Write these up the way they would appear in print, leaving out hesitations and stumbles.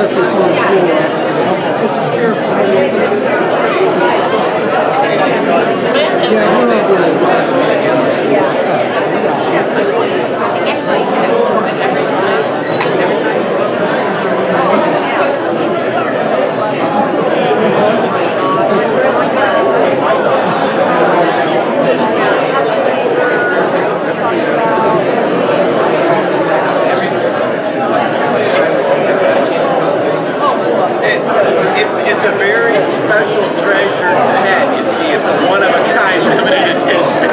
start this on the It's a very special treasured pen. You see, it's a one-of-a-kind limited edition.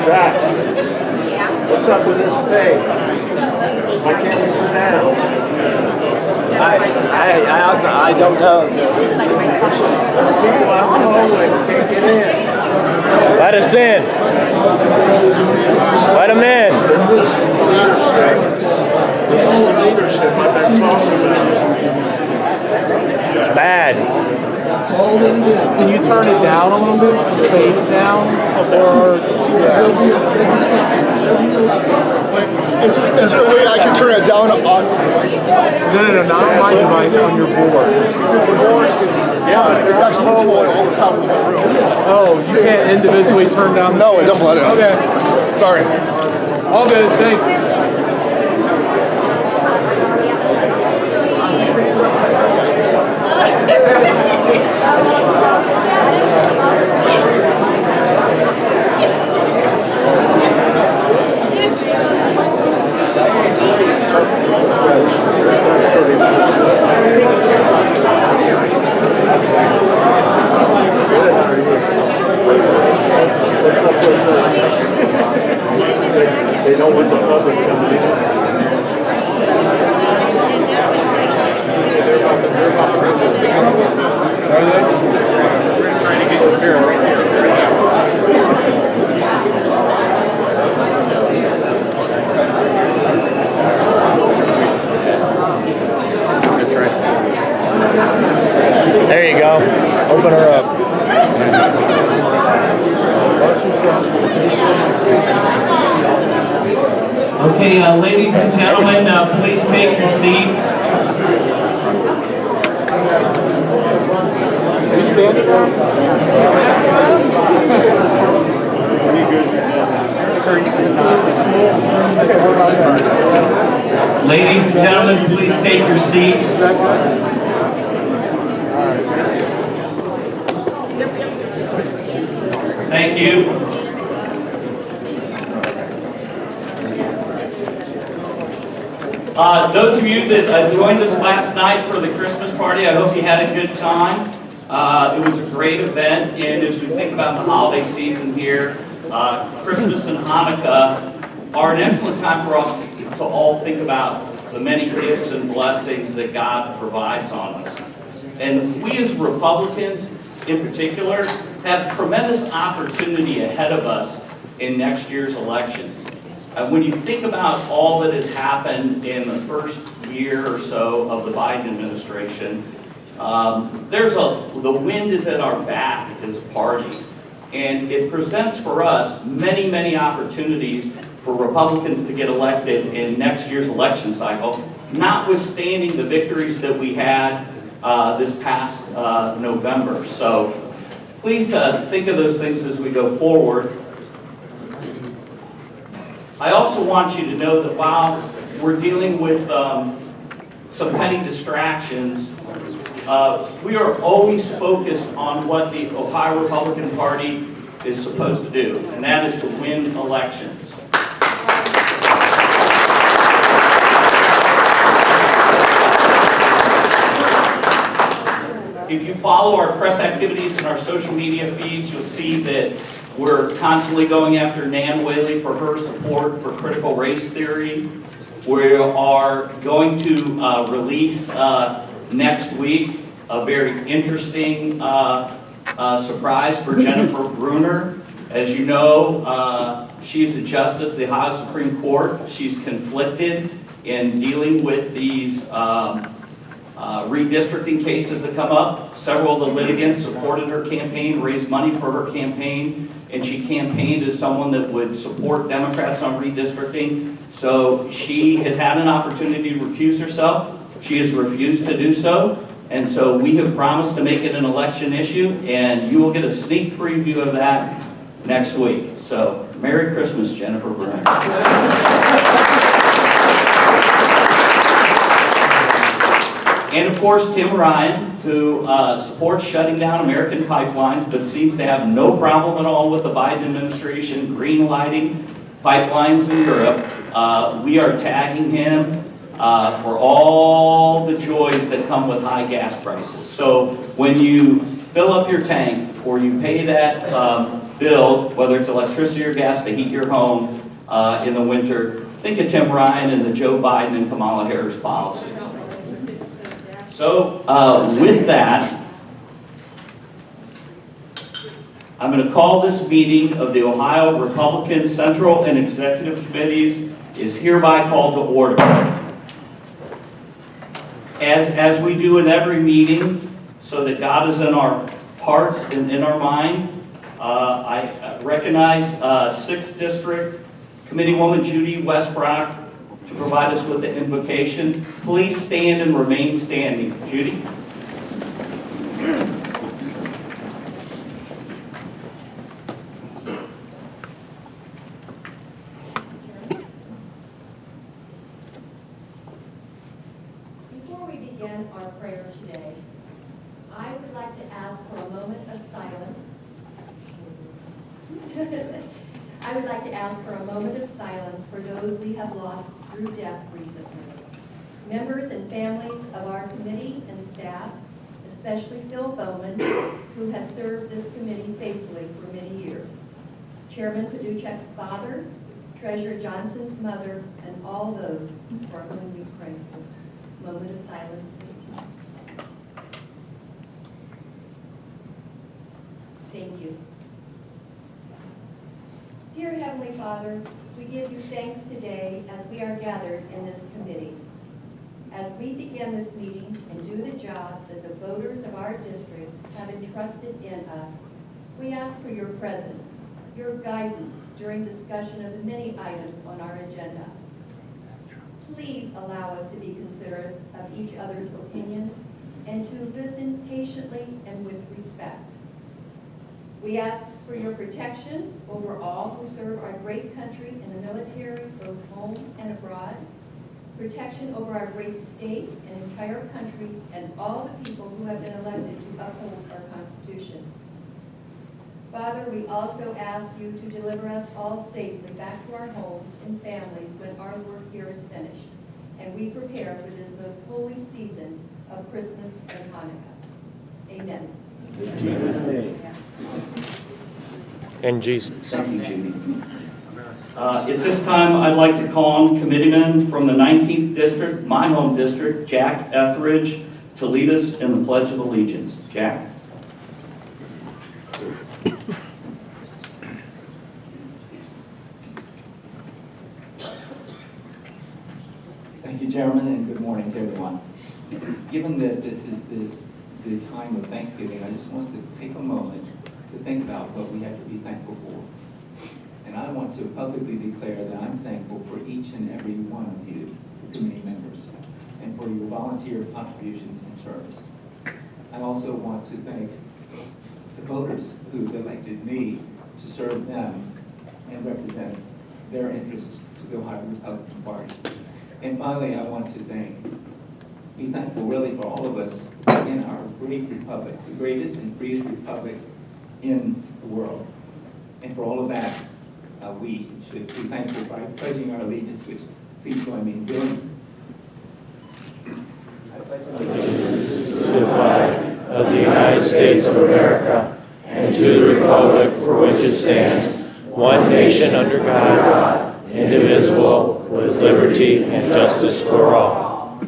Zach, what's up with this thing? Why can't we sit down? I don't know. People out in the hallway can't get in. Let us in. Let them in. This is the leadership I've been talking about. It's bad. Can you turn it down a little bit? Fade it down? Or Is there a way I can turn it down on? no, not on my device, on your board. Yeah, it's actually all the sound in the room. Oh, you can't individually turn down. No, it doesn't let it. Okay. Sorry. All good, thanks. They don't want the public coming in. They're about to bring this thing up. Are they? We're trying to get the fair right here. There you go. Open her up. Okay, ladies and gentlemen, please take your seats. Ladies and gentlemen, please take your seats. Thank you. Those of you that joined us last night for the Christmas party, I hope you had a good time. It was a great event, and as we think about the holiday season here, Christmas and Hanukkah are an excellent time for us to all think about the many gifts and blessings that God provides on us. And we as Republicans, in particular, have tremendous opportunity ahead of us in next year's elections. When you think about all that has happened in the first year or so of the Biden administration, the wind is at our back as a party. And it presents for us many, many opportunities for Republicans to get elected in next year's election cycle, notwithstanding the victories that we had this past November. So please think of those things as we go forward. I also want you to know that while we're dealing with some petty distractions, we are always focused on what the Ohio Republican Party is supposed to do, and that is to win elections. if you follow our press activities and our social media feeds, you'll see that we're constantly going after Nan Whaley for her support for critical race theory. We are going to release next week a very interesting surprise for Jennifer Bruner. As you know, she's a justice of the Ohio Supreme Court. She's conflicted in dealing with these redistricting cases that come up. Several of the litigants supported her campaign, raised money for her campaign, and she campaigned as someone that would support Democrats on redistricting. So she has had an opportunity to recuse herself. She has refused to do so. And so we have promised to make it an election issue, and you will get a sneak preview of that next week. So Merry Christmas, Jennifer Bruner. And of course, Tim Ryan, who supports shutting down American pipelines, but seems to have no problem at all with the Biden administration green lighting pipelines in Europe. We are tagging him for all the joys that come with high gas prices. So when you fill up your tank or you pay that bill, whether it's electricity or gas to heat your home in the winter, think of Tim Ryan and the Joe Biden and Kamala Harris policies. So with that, I'm going to call this meeting of the Ohio Republican Central and Executive Committees is hereby called to order. As we do in every meeting, so that God is in our hearts and in our mind, I recognize 6th District Committeewoman Judy Westbrock to provide us with the invocation. Please stand and remain standing. Judy? Before we begin our prayer today, I would like to ask for a moment of silence. I would like to ask for a moment of silence for those we have lost through death recently. Members and families of our committee and staff, especially Phil Bowman, who has served this committee faithfully for many years. Chairman Paduchek's father, Treasurer Johnson's mother, and all those for whom we pray for. Moment of silence, please. Thank you. Dear Heavenly Father, we give you thanks today as we are gathered in this committee. As we begin this meeting and do the jobs that the voters of our districts have entrusted in us, we ask for your presence, your guidance during discussion of the many items on our agenda. Please allow us to be considerate of each other's opinions and to listen patiently and with respect. We ask for your protection over all who serve our great country in the military, both home and abroad, protection over our great state and entire country, and all the people who have been elected to uphold our Constitution. Father, we also ask you to deliver us all safely back to our homes and families when our work here is finished, and we prepare for this most holy season of Christmas and Hanukkah. Amen. In Jesus' name. And Jesus. Thank you, Judy. At this time, I'd like to call on committeemen from the 19th District, my home district, Jack Etheridge, to lead us in the Pledge of Allegiance. Jack. Thank you, Chairman, and good morning to everyone. Given that this is the time of Thanksgiving, I just want to take a moment to think about what we have to be thankful for. And I want to publicly declare that I'm thankful for each and every one of you, the committee members, and for your volunteer contributions and service. I also want to thank the voters who elected me to serve them and represent their interests to the Ohio Republican Party. And finally, I want to be thankful really for all of us in our great republic, the greatest and freest republic in the world. And for all of that, we should be thankful by pledging our allegiance, which please join me in doing. To the flag of the States of America and to the republic for which it stands, one nation under God, indivisible, with liberty and justice for all.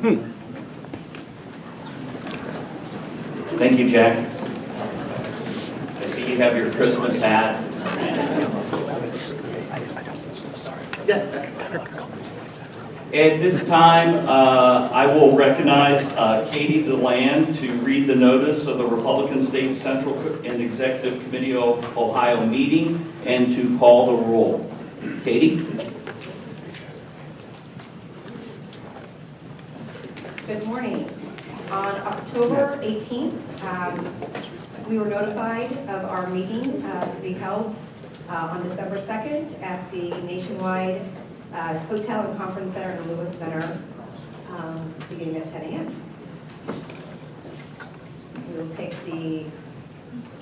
Thank you, Jack. I see you have your Christmas hat. At this time, I will recognize Katie DeLand to read the notice of the Republican State Central and Executive Committee of Ohio meeting and to call the roll. Katie? Good morning. On October 18th, we were notified of our meeting to be held on December 2nd at the Nationwide Hotel and Conference Center in the Lewis Center, beginning at 10 a.m. We will take the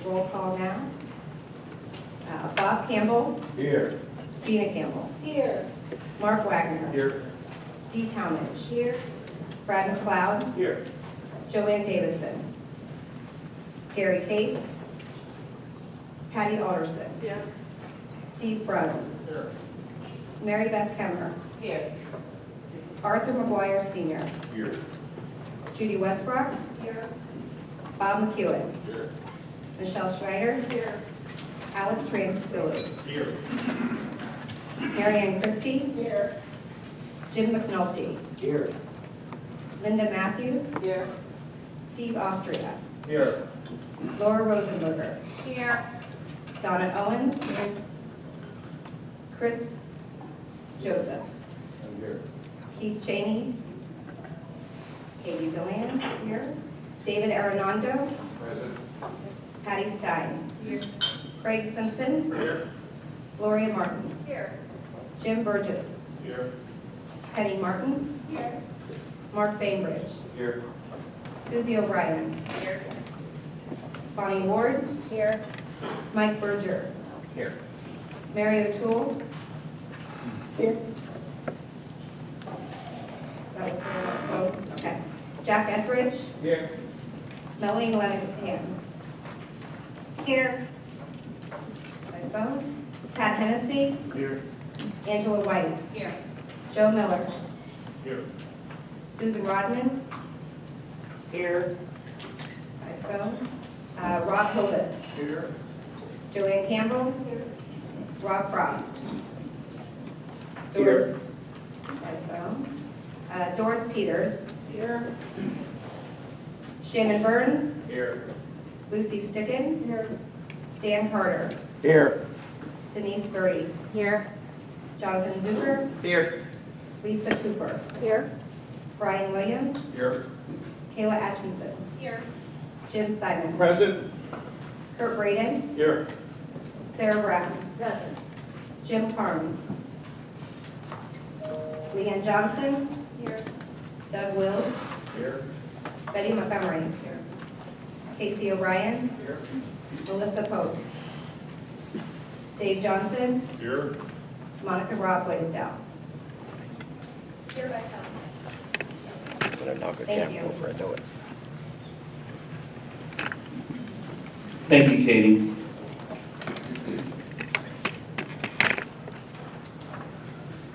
roll call now. Bob Campbell. Here. Gina Campbell. Here. Mark Wagner. Here. Dee Talmadge. Here. Brad McLeod. Here. Joanne Davidson. Gary Cates. Patty Alderson. Here. Steve Bruns. Here. Mary Beth Kemmer. Here. Arthur McGuire Sr. Here. Judy Westbrook. Here. Bob McEwen. Here. Michelle Schneider. Here. Alex Tranquillo. Here. Marianne Christie. Here. Jim McNulty. Here. Linda Matthews. Here. Steve Austria. Here. Laura Rosenberger. Here. Donna Owens. Chris Joseph. I'm here. Keith Cheney. Katie DeLand here. David Arredondo. Present. Patty Stein. Here. Craig Simpson. Here. Gloria Martin. Here. Jim Burgess. Here. Penny Martin. Here. Mark Bainbridge. Here. Susie O'Brien. Here. Bonnie Ward. Here. Mike Berger. Here. Mary O'Toole. Here. That was her vote. Okay. Jack Etheridge. Here. Melanie Lenihan. Here. By phone. Pat Hennessy. Here. Angela White. Here. Joe Miller. Here. Susan Rodman. Here. By phone. Rob Hovis. Here. Joanne Campbell. Here. Rob Frost. Here. By phone. Doris Peters. Here. Shannon Burns. Here. Lucy Sticken. Here. Dan Carter. Here. Denise Burry. Here. Jonathan Zucker. Here. Lisa Cooper. Here. Brian Williams. Here. Kayla Atchison. Here. Jim Simon. Present. Kurt Braden. Here. Sarah Brown. Present. Jim Carnes. Leanne Johnson. Here. Doug Wills. Here. Betty Montgomery. Here. Casey O'Brien. Here. Melissa Pope. Dave Johnson. Here. Monica Robb Blaisdell. Here I come. Better knock a Thank camera you. over, I know it. Thank you, Katie.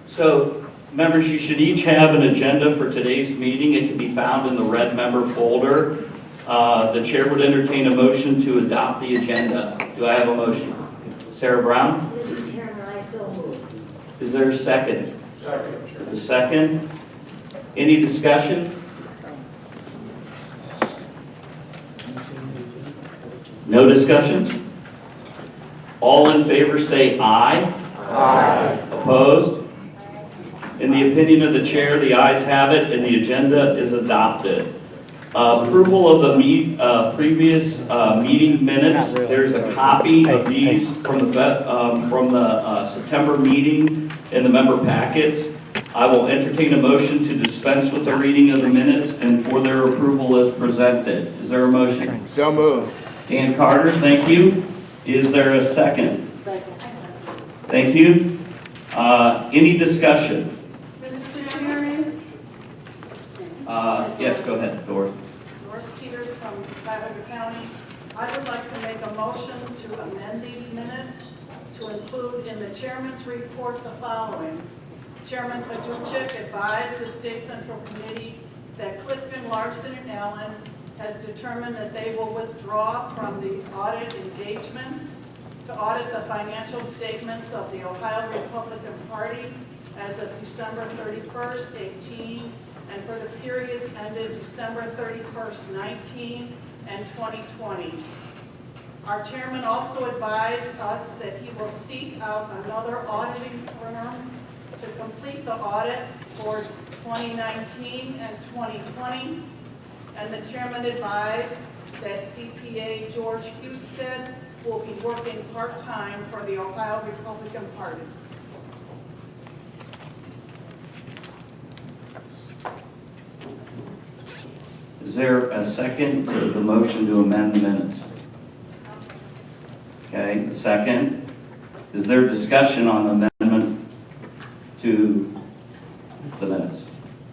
So, members, you should each have an agenda for today's meeting. It can be found in the red member folder. The chair would entertain a motion to adopt the agenda. Do I have a motion? Sarah Brown? Mr. Chairman, I so move. Is there a second? Second. A second? Any discussion? No discussion? All in favor say aye. Aye. Opposed? In the opinion of the chair, the ayes have it and the agenda is adopted. Approval of the previous meeting minutes. There's a copy of these from the September meeting in the member packets. I will entertain a motion to dispense with the reading of the minutes and for their approval as presented. Is there a motion? So moved. Dan Carter, thank you. Is there a second? Second. Thank you. Any discussion? Mr. Chairman, Yes, go ahead, Doris. Doris Peters from 500 County. I would like to make a motion to amend these minutes to include in the chairman's report the following. Chairman Paduchik advised the State Central Committee that Clifton, Larson, and Allen has determined that they will withdraw from the audit engagements to audit the financial statements of the Ohio Republican Party as of December 31st, 18, and for the periods ended December 31st, 19, and 2020. Our chairman also advised us that he will seek out another auditing firm to complete the audit for 2019 and 2020. And the chairman advised that CPA George Husted will be working part-time for the Ohio Republican Party. Is there a second to the motion to amend the minutes? Okay, a second. Is there discussion on the amendment to the minutes?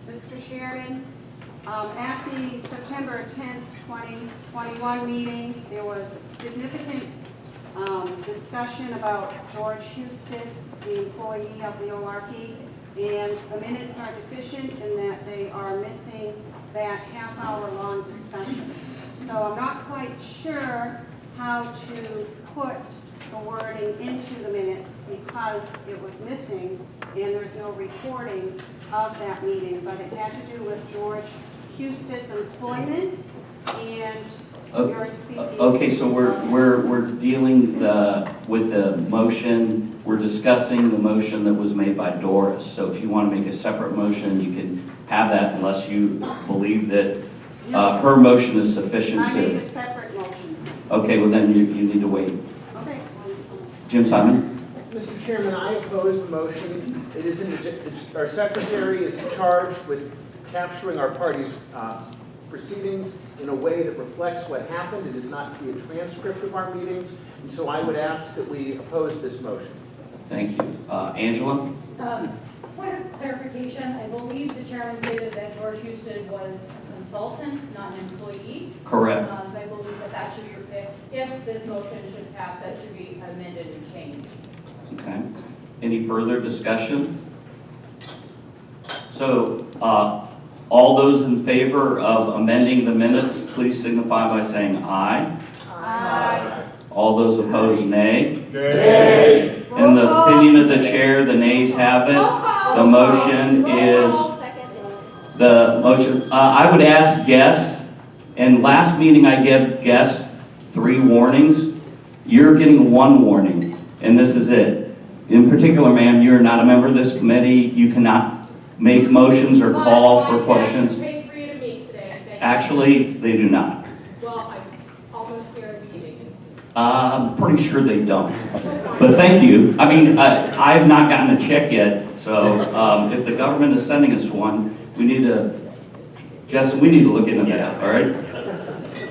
Mr. Chairman, at the September 10th, 2021 meeting, there was significant discussion about George Husted, the employee of the ORP, and the minutes are deficient in that they are missing that half-hour-long discussion. So I'm not quite sure how to put the wording into the minutes because it was missing and there's no recording of that meeting, but it had to do with George Husted's employment and your speaking. Okay, so we're dealing with the motion. We're discussing the motion that was made by Doris. So if you want to make a separate motion, you can have that unless you believe that her motion is sufficient I to. made a separate motion. Okay, well then you need to wait. Okay. Jim Simon? Mr. Chairman, I oppose the motion. It is our secretary is charged with capturing our party's proceedings in a way that reflects what happened. It is not to be a transcript of our meetings, and so I would ask that we oppose this motion. Thank you. Angela? Point of clarification, I believe the chairman stated that George Husted was a consultant, not an employee. Correct. So I believe that should be, if this motion should pass, that should be amended and changed. Okay. Any further discussion? So, all those in favor of amending the minutes, please signify by saying aye. Aye. All those opposed, nay. Nay. In the opinion of the chair, the nays have it. The motion is, I would ask guests, and last meeting I gave guests 3 warnings. You're getting 1 warning, and this is it. In particular, ma'am, you're not a member of this committee. You cannot make motions or call for questions. Actually, they do not. Well, I'm almost guaranteed. I'm pretty sure they don't. But thank you. I mean, I have not gotten a check yet, so if the government is sending us one, we need to, Justin, we need to look into that, all right?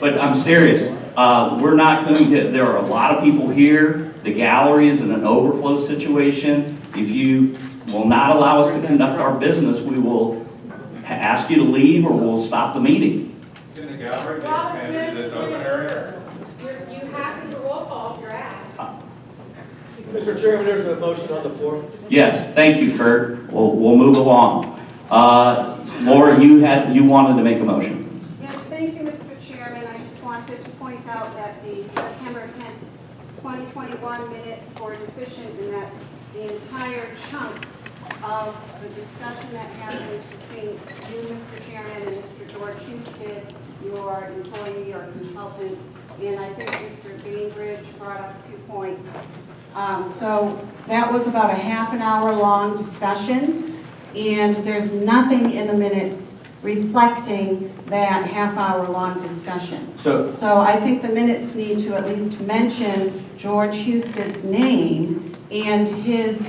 But I'm serious. We're not going to, there are a lot of people here. The gallery is in an overflow situation. If you will not allow us to conduct our business, we will ask you to leave or we'll stop the meeting. In the gallery, that's open area. You have to roll call if you're asked. Mr. Chairman, there's a motion on the floor. Yes, thank you, Kurt. We'll move along. Laura, you wanted to make a motion. Yes, thank you, Mr. Chairman. I just wanted to point out that the September 10th, 2021 minutes were deficient in that the entire chunk of the discussion that happened between you, Mr. Chairman, and Mr. George Husted, your employee or consultant, and I think Mr. Bainbridge brought up a few points. So that was about a half an hour long discussion, and there's nothing in the minutes reflecting that half hour long discussion. So I think the minutes need to at least mention George Husted's name and his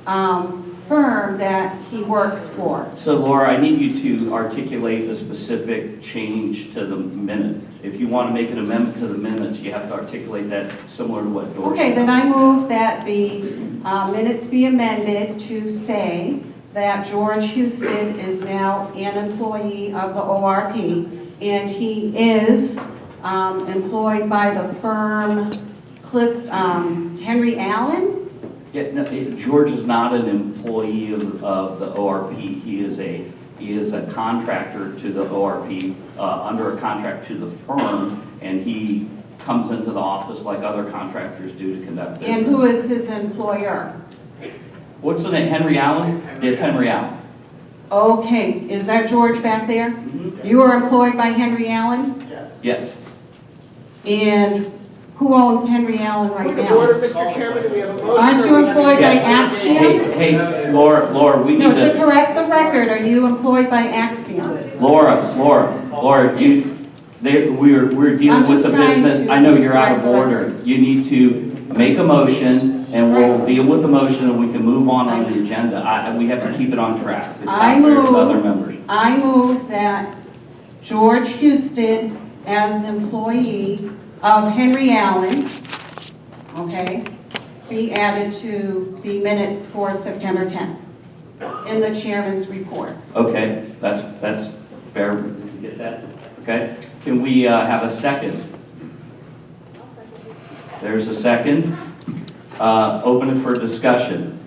firm that he works for. So Laura, I need you to articulate the specific change to the minute. If you want to make an amendment to the minutes, you have to articulate that similar to what Doris Okay, said. then I move that the minutes be amended to say that George Husted is now an employee of the ORP, and he is employed by the firm Henry Allen? Yeah, no, George is not an employee of the ORP. He is a contractor to the ORP, under a contract to the firm, and he comes into the office like other contractors do to conduct business. And who is his employer? What's the name? Henry Allen? It's Henry Allen. Okay, is that George back there? Mm-hmm. You are employed by Henry Allen? Yes. And who owns Henry Allen right Point of now? order, Mr. Chairman, do we have a motion? Aren't you employed by Axiom? Hey, Laura, we No, need to correct the record, are you employed by Axiom? Laura, we're dealing with just the trying business. to I know you're out of correct the order. You need to make a motion, and we'll deal with the motion, and we can move on the agenda. We have to keep it on track. It's not fair to other members. I move that George Houston, as an employee of Henry Allen, okay, be added to the minutes for September 10th in the chairman's report. Okay, that's fair. We can get that. Okay. Can we have a second? There's a second. Open it for discussion.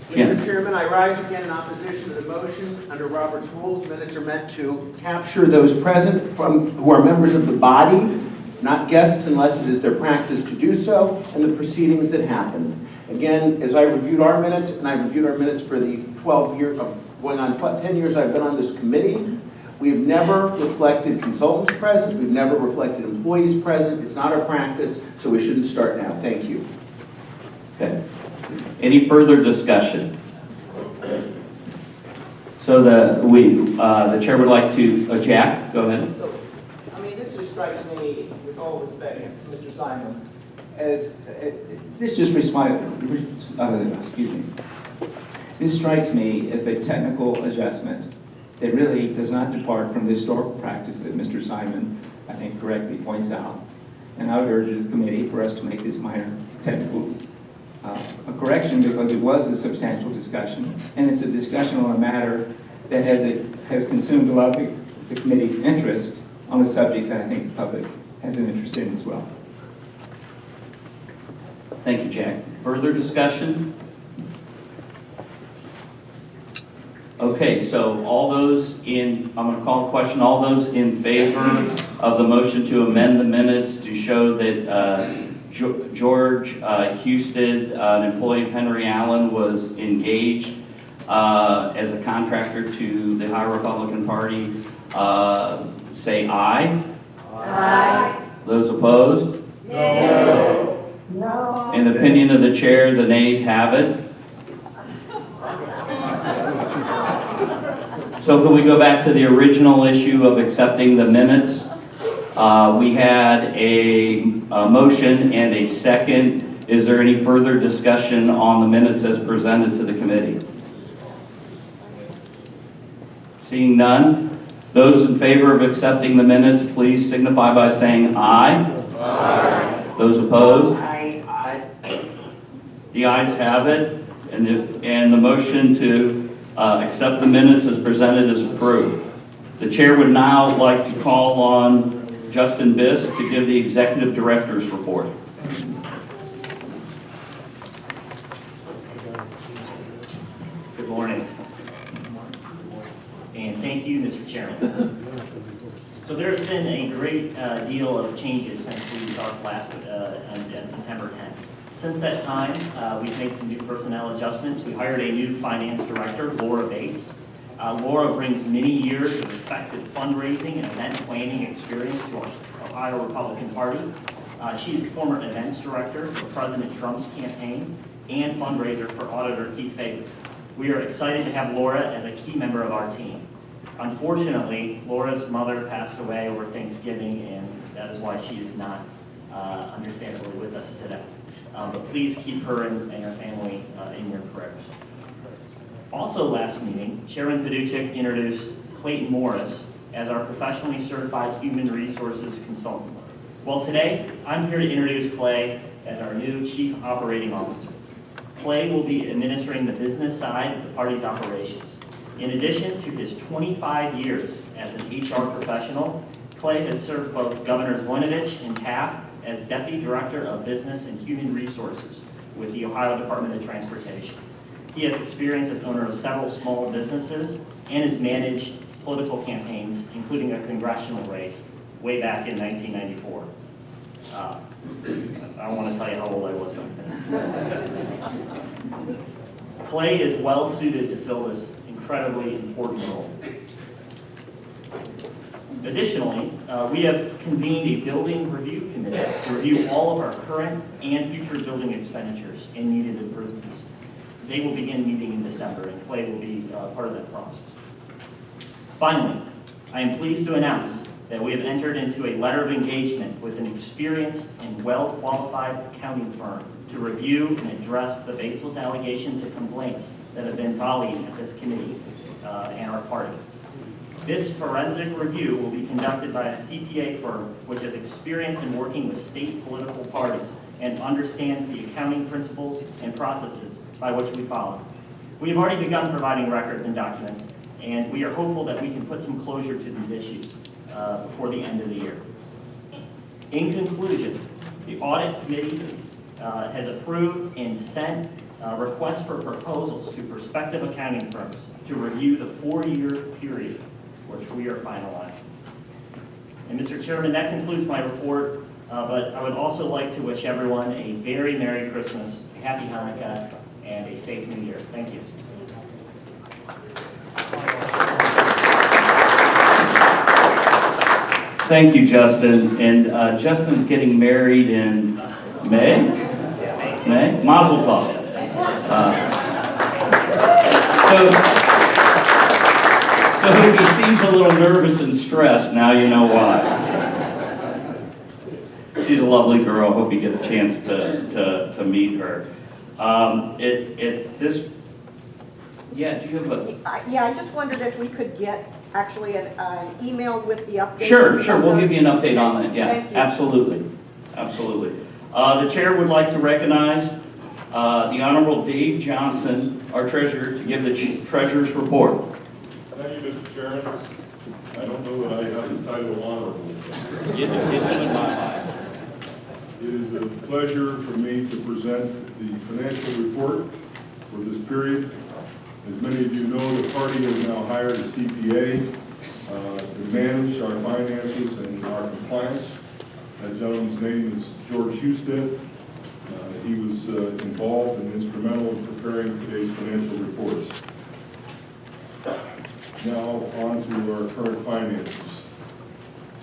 Mr. Chairman, I rise again in opposition to the motion. Under Robert's rules, minutes are meant to capture those present who are members of the body, not guests unless it is their practice to do so, and the proceedings that happened. Again, as I reviewed our minutes, and I reviewed our minutes for the 12 years, going on 10 years I've been on this committee, we have never reflected consultants present, we've never reflected employees present. It's not our practice, so we shouldn't start now. Thank you. Okay. Any further discussion? So the chair would like to, Jack, go ahead. I mean, this just strikes me, with all respect to Mr. Simon, as this strikes me as a technical adjustment that really does not depart from the historical practice that Mr. Simon, I think, correctly points out. And I would urge the committee for us to make this minor technical a correction, because it was a substantial discussion, and it's a discussion on a matter that has consumed a lot of the committee's interest on a subject that I think the public has an interest in as well. Thank you, Jack. Further discussion? Okay, so I'm going to call a question. All those in favor of the motion to amend the minutes to show that George Houston, an employee of Henry Allen, was engaged as a contractor to the Ohio Republican Party, say aye. Aye. Those opposed? No. No. In the opinion of the chair, the nays have it. So can we go back to the original issue of accepting the minutes? We had a motion and a second. Is there any further discussion on the minutes as presented to the committee? Seeing none, those in favor of accepting the minutes, please signify by saying aye. Aye. Those opposed? Aye. Aye. The ayes have it, and the motion to accept the minutes as presented is approved. The chair would now like to call on Justin Biss to give the executive director's report. Good morning. And thank you, Mr. Chairman. So there's been a great deal of changes since we talked last on September 10th. Since that time, we've made some new personnel adjustments. We hired a new finance director, Laura Bates. Laura brings many years of effective fundraising and event planning experience to our Ohio Republican Party. She is the former events director for President Trump's campaign and fundraiser for Auditor Keith Faber. We are excited to have Laura as a key member of our team. Unfortunately, Laura's mother passed away over Thanksgiving, and that is why she is not understandably with us today. But please keep her and her family in your prayers. Also last meeting, Chairman Paduchik introduced Clayton Morris as our professionally certified human resources consultant. Well, today, I'm here to introduce Clay as our new Chief Operating Officer. Clay will be administering the business side of the party's operations. In addition to his 25 years as an HR professional, Clay has served both Governors Voinovich and Taft as Deputy Director of Business and Human Resources with the Ohio Department of Transportation. He has experience as owner of several small businesses and has managed political campaigns, including a congressional race way back in 1994. I don't want to tell you how old I was back then. Clay is well suited to fill this incredibly important role. Additionally, we have convened a building review committee to review all of our current and future building expenditures and needed improvements. They will begin meeting in December, and Clay will be part of that process. Finally, I am pleased to announce that we have entered into a letter of engagement with an experienced and well-qualified accounting firm to review and address the baseless allegations and complaints that have been volleyed at this committee and our party. This forensic review will be conducted by a CPA firm which has experience in working with state political parties and understands the accounting principles and processes by which we follow. We have already begun providing records and documents, and we are hopeful that we can put some closure to these issues before the end of the year. In conclusion, the audit committee has approved and sent requests for proposals to prospective accounting firms to review the 4-year period which we are finalizing. And Mr. Chairman, that concludes my report, but I would also like to wish everyone a very Merry Christmas, a Happy Hanukkah, and a safe New Year. Thank you. Thank you, Justin. And Justin's getting married in May? May? Mazel tov. So if he seems a little nervous and stressed, now you know why. She's a lovely girl. Hope you get a chance to meet her. Yeah, do you have a... Yeah, I just wondered if we could get actually an email with the update. Sure, we'll give you an update on that, yeah, Thank you. absolutely. The chair would like to recognize the Honorable Dave Johnson, our treasurer, to give the treasurer's report. Thank you, Mr. Chairman. I don't know that I have the title honorable. It is a pleasure for me to present the financial report for this period. As many of you know, the party has now hired a CPA to manage our finances and our compliance. That gentleman's name is George Husted. He was involved and instrumental in preparing today's financial reports. Now on to our current finances.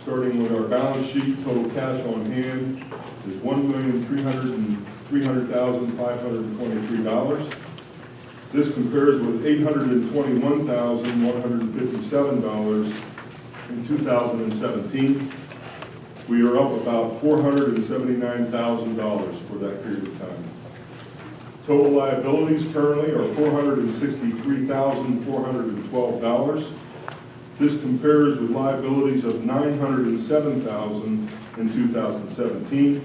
Starting with our balance sheet, total cash on hand is $1,300,523. This compares with $821,157 in 2017. We are up about $479,000 for that period of time. Total liabilities currently are $463,412. This compares with liabilities of $907,000 in 2017.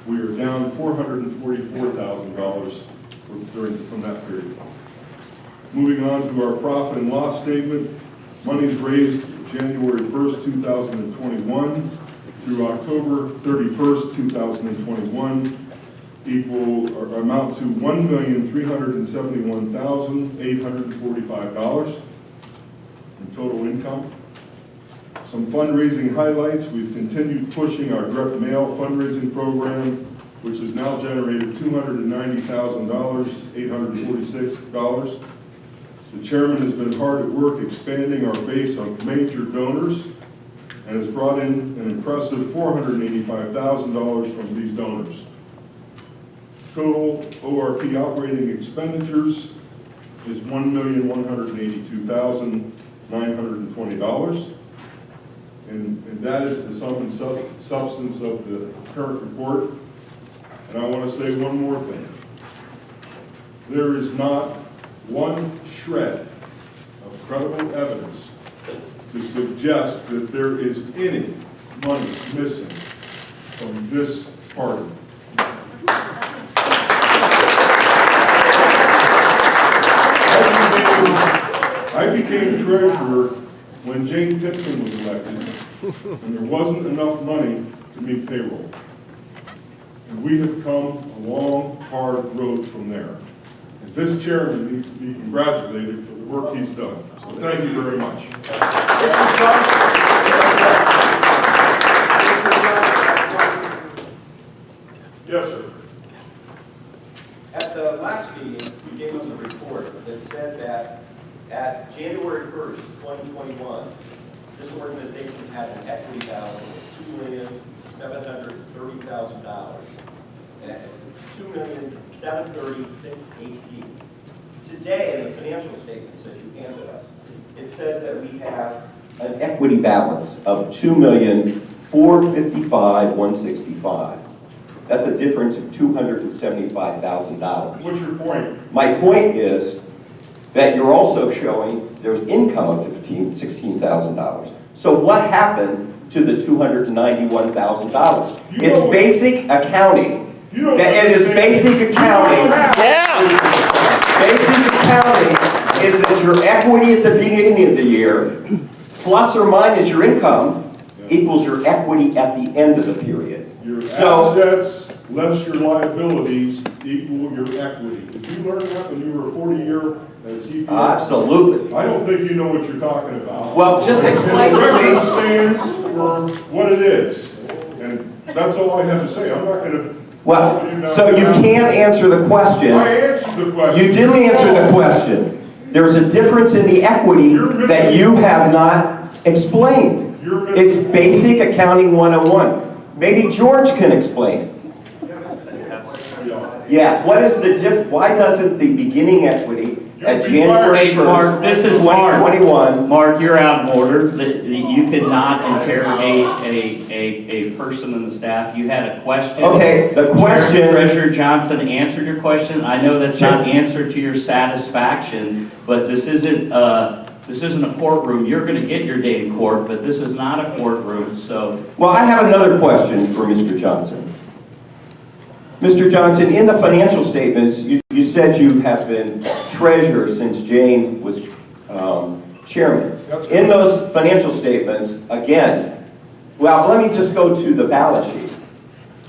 We are down $444,000 from that period. Moving on to our profit and loss statement, monies raised January 1st, 2021 through October 31st, 2021 amount to $1,371,845 in total income. Some fundraising highlights: we've continued pushing our direct mail fundraising program, which has now generated $290,846. The chairman has been hard at work expanding our base of major donors and has brought in an impressive $485,000 from these donors. Total ORP operating expenditures is $1,182,920. And that is the sum and substance of the current report. And I want to say one more thing. There is not one shred of credible evidence to suggest that there is any money missing from this party. I became treasurer when Jane Tipton was elected when there wasn't enough money to meet payroll. And we have come a long, hard road from there. And this chairman needs to be congratulated for the work he's done. So thank you very much. Yes, sir. At the last meeting, you gave us a report that said that at January 1st, 2021, this organization had an equity balance of $2,730,000. $2,730,618. Today, in the financial statements that you handed us, it says that we have an equity balance of $2,455,165. That's a difference of $275,000. What's your point? My point is that you're also showing there's income of $16,000. So what happened to the $291,000? It's basic accounting. It is basic accounting. Yeah. Basic accounting is that your equity at the beginning of the year, plus or minus your income, equals your equity at the end of the period. Your assets less your liabilities equal your equity. Did you learn that when you were a 40-year CPA? Absolutely. I don't think you know what you're talking about. Well, just explain to me. The stands for what it is, and that's all I have to say. I'm not going to. Well, so you can't answer the question. I answered the question. You didn't answer the question. There's a difference in the equity that you have not explained. It's basic accounting 101. Maybe George can explain it. Yeah, what is the why doesn't the beginning equity at January 1st, Mark, this is Mark. 2021? Mark, you're out of order. You could not interrogate a person in the staff. You had a question. Okay, the question. Treasurer Johnson answered your question. I know that's not answered to your satisfaction, but this isn't a courtroom. You're going to get your day in court, but this is not a courtroom, so. Well, I have another question for Mr. Johnson. Mr. Johnson, in the financial statements, you said you have been treasurer since Jane was chairman. In those financial statements, again, well, let me just go to the balance sheet.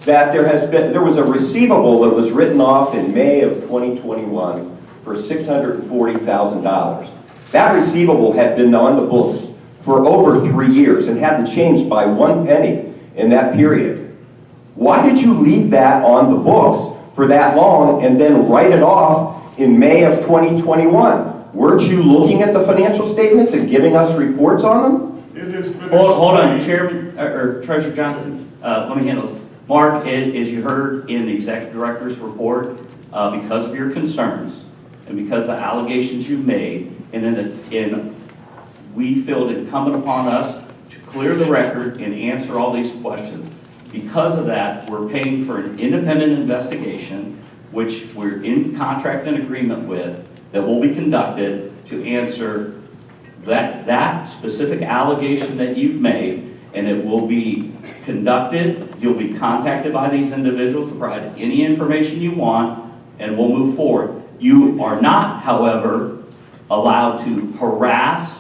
That there was a receivable that was written off in May of 2021 for $640,000. That receivable had been on the books for over 3 years and hadn't changed by 1 penny in that period. Why did you leave that on the books for that long and then write it off in May of 2021? Weren't you looking at the financial statements and giving us reports on them? It has been Hold on, Chairman, or Treasurer Johnson, let me handle this. Mark, as you heard in the Executive Director's report, because of your concerns and because of the allegations you made, and we feel it incumbent upon us to clear the record and answer all these questions. Because of that, we're paying for an independent investigation, which we're in contract and agreement with, that will be conducted to answer that specific allegation that you've made, and it will be conducted. You'll be contacted by these individuals to provide any information you want, and we'll move forward. You are not, however, allowed to harass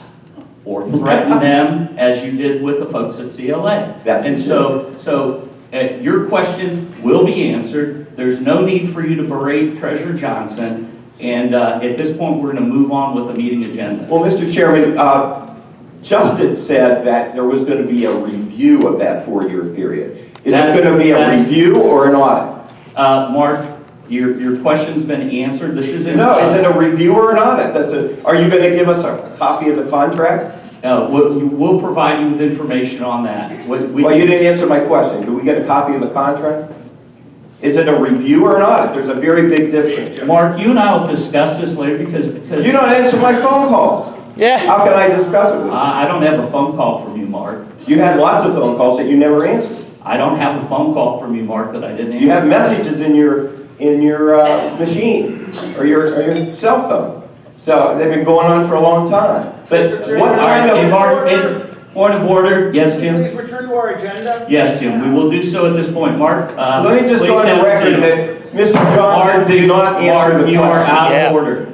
or threaten them as you did with the folks at CLA. So your question will be answered. There's no need for you to berate Treasurer Johnson. And at this point, we're going to move on with the meeting agenda. Well, Mr. Chairman, Justin said that there was going to be a review of that 4-year period. Is it going to be a review or an audit? Mark, your question's been answered. This isn't. No, is it a review or an audit? Are you going to give us a copy of the contract? We'll provide you with information on that. Well, you didn't answer my question. Do we get a copy of the contract? Is it a review or an audit? There's a very big difference. Mark, you and I will discuss this later because you don't answer my phone calls. Yeah. How can I discuss it with you? I don't have a phone call from you, Mark. You had lots of phone calls that you never answered. I don't have a phone call from you, Mark, that I didn't answer. You have messages in your machine or your cell phone. So they've been going on for a long time. But what kind of... Mark, point of order. Yes, Jim? Please return to our agenda. Yes, Jim. We will do so at this point. Mark, let me just go on the record that Mr. Johnson did not answer the question. You are out of order.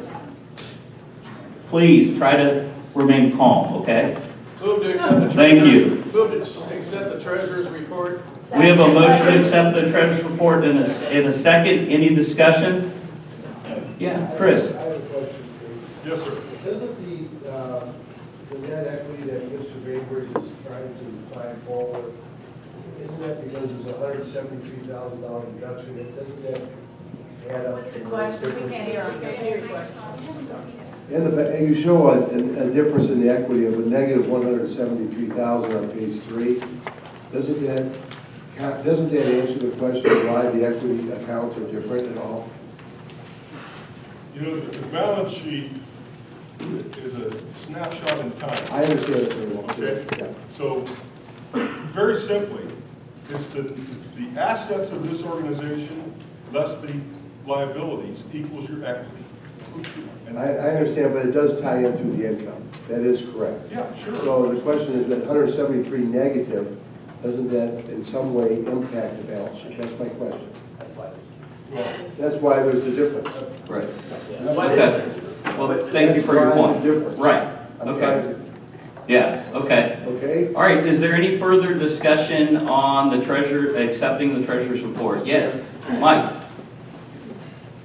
Please try to remain calm, okay? Move to accept the Thank you. Move to accept the treasurer's report. We have a motion to accept the treasurer's report in a second. Any discussion? Yeah, Chris. I have a question. Yes, sir. Isn't the net equity that Mr. Bainbridge is trying to find forward, isn't that because there's $173,000 reduction? Doesn't that add up? What's the question? We can't hear your question. And you show a difference in the equity of a negative $173,000 on page 3. Doesn't that answer the question of why the equity accounts are different at all? You know, the balance sheet is a snapshot in time. I understand it very well. Okay? Yeah. So, very simply, it's the assets of this organization, less the liabilities, equals your equity. And I understand, but it does tie in through the income. That is correct. Yeah, sure. So the question is that 173 negative, doesn't that in some way impact the balance sheet? That's my question. That's why there's the difference. Right. Okay. Well, thank you for your point. Right. Okay. Yeah, okay. Okay. All right, is there any further discussion on the treasurer, accepting the treasurer's report? Yeah, Mike?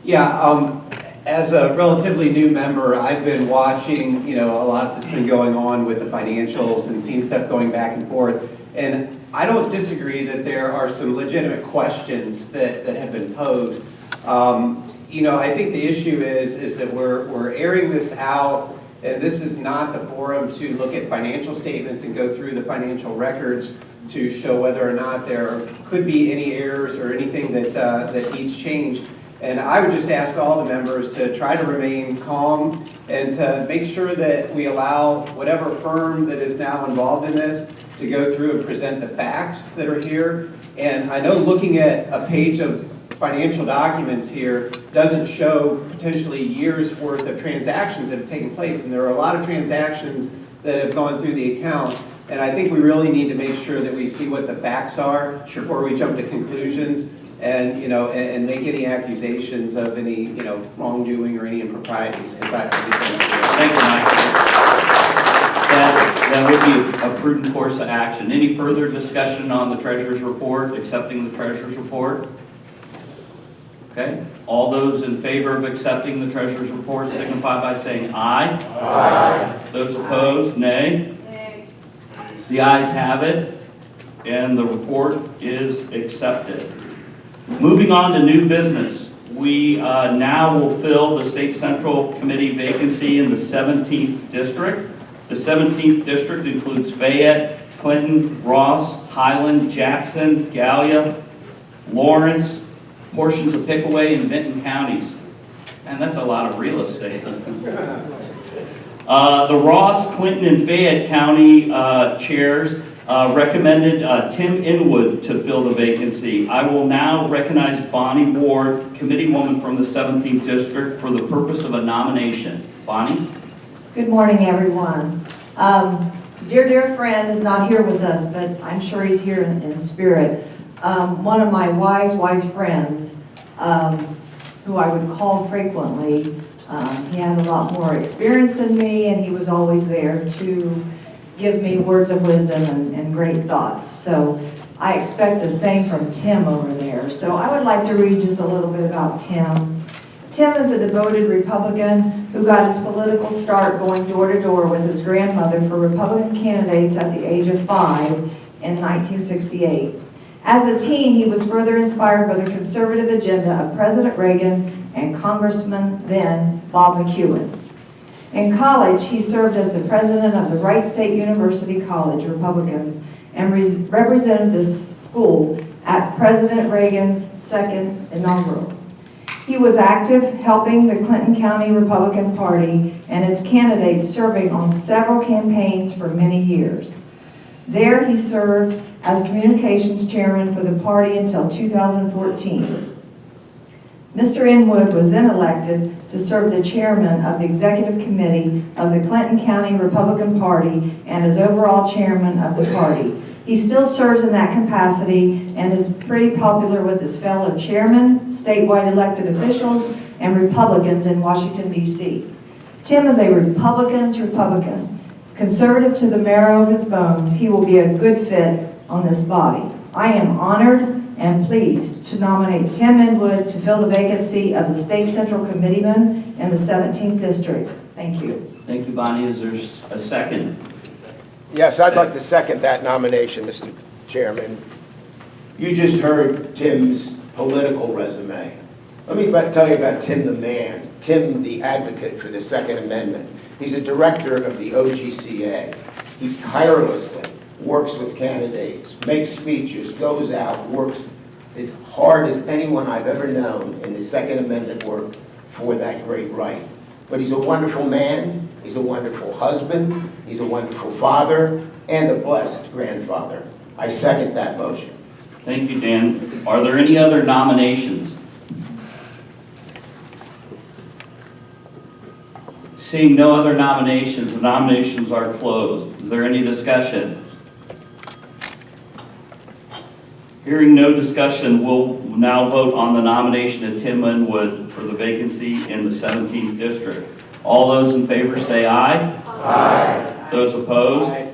Yeah, as a relatively new member, I've been watching, a lot that's been going on with the financials and seeing stuff going back and forth. And I don't disagree that there are some legitimate questions that have been posed. I think the issue is that we're airing this out, and this is not the forum to look at financial statements and go through the financial records to show whether or not there could be any errors or anything that needs change. And I would just ask all the members to try to remain calm and to make sure that we allow whatever firm that is now involved in this to go through and present the facts that are here. And I know looking at a page of financial documents here doesn't show potentially years worth of transactions that have taken place. And there are a lot of transactions that have gone through the account. And I think we really need to make sure that we see what the facts are before we jump to conclusions and, and make any accusations of any, wrongdoing or any improprieties. Because I just Thank you, Mike. That would be a prudent course of action. Any further discussion on the treasurer's report, accepting the treasurer's report? Okay, all those in favor of accepting the treasurer's report signify by saying aye. Aye. Those opposed, nay. Nay. The ayes have it, and the report is accepted. Moving on to new business, we now will fill the State Central Committee vacancy in the 17th District. The 17th District includes Fayette, Clinton, Ross, Highland, Jackson, Gallia, Lawrence, portions of Pickaway and Benton counties. And that's a lot of real estate. The Ross, Clinton, and Fayette County chairs recommended Tim Inwood to fill the vacancy. I will now recognize Bonnie Ward, committeewoman from the 17th District, for the purpose of a nomination. Bonnie? Good morning, everyone. Dear friend is not here with us, but I'm sure he's here in spirit. One of my wise friends, who I would call frequently, he had a lot more experience than me, and he was always there to give me words of wisdom and great thoughts. So I expect the same from Tim over there. So I would like to read just a little bit about Tim. Tim is a devoted Republican who got his political start going door to door with his grandmother for Republican candidates at the age of 5 in 1968. As a teen, he was further inspired by the conservative agenda of President Reagan and Congressman then Bob McEwen. In college, he served as the president of the Wright State University College Republicans and represented the school at President Reagan's second inaugural. He was active helping the Clinton County Republican Party and its candidates, serving on several campaigns for many years. There he served as communications chairman for the party until 2014. Mr. Inwood was then elected to serve the chairman of the executive committee of the Clinton County Republican Party and as overall chairman of the party. He still serves in that capacity and is pretty popular with his fellow chairmen, statewide elected officials, and Republicans in Washington, D.C. Tim is a Republican's Republican. Conservative to the marrow of his bones, he will be a good fit on this body. I am honored and pleased to nominate Tim Inwood to fill the vacancy of the State Central Committeeman in the 17th District. Thank you. Thank you, Bonnie. Is there a second? Yes, I'd like to second that nomination, Mr. Chairman. You just heard Tim's political resume. Let me tell you about Tim the man, Tim the advocate for the Second Amendment. He's a director of the OGCA. He tirelessly works with candidates, makes speeches, goes out, works as hard as anyone I've ever known in the Second Amendment work for that great right. But he's a wonderful man, he's a wonderful husband, he's a wonderful father, and a blessed grandfather. I second that motion. Thank you, Dan. Are there any other nominations? Seeing no other nominations, the nominations are closed. Is there any discussion? Hearing no discussion, we'll now vote on the nomination of Tim Inwood for the vacancy in the 17th District. All those in favor say aye. Aye. Those opposed? Aye.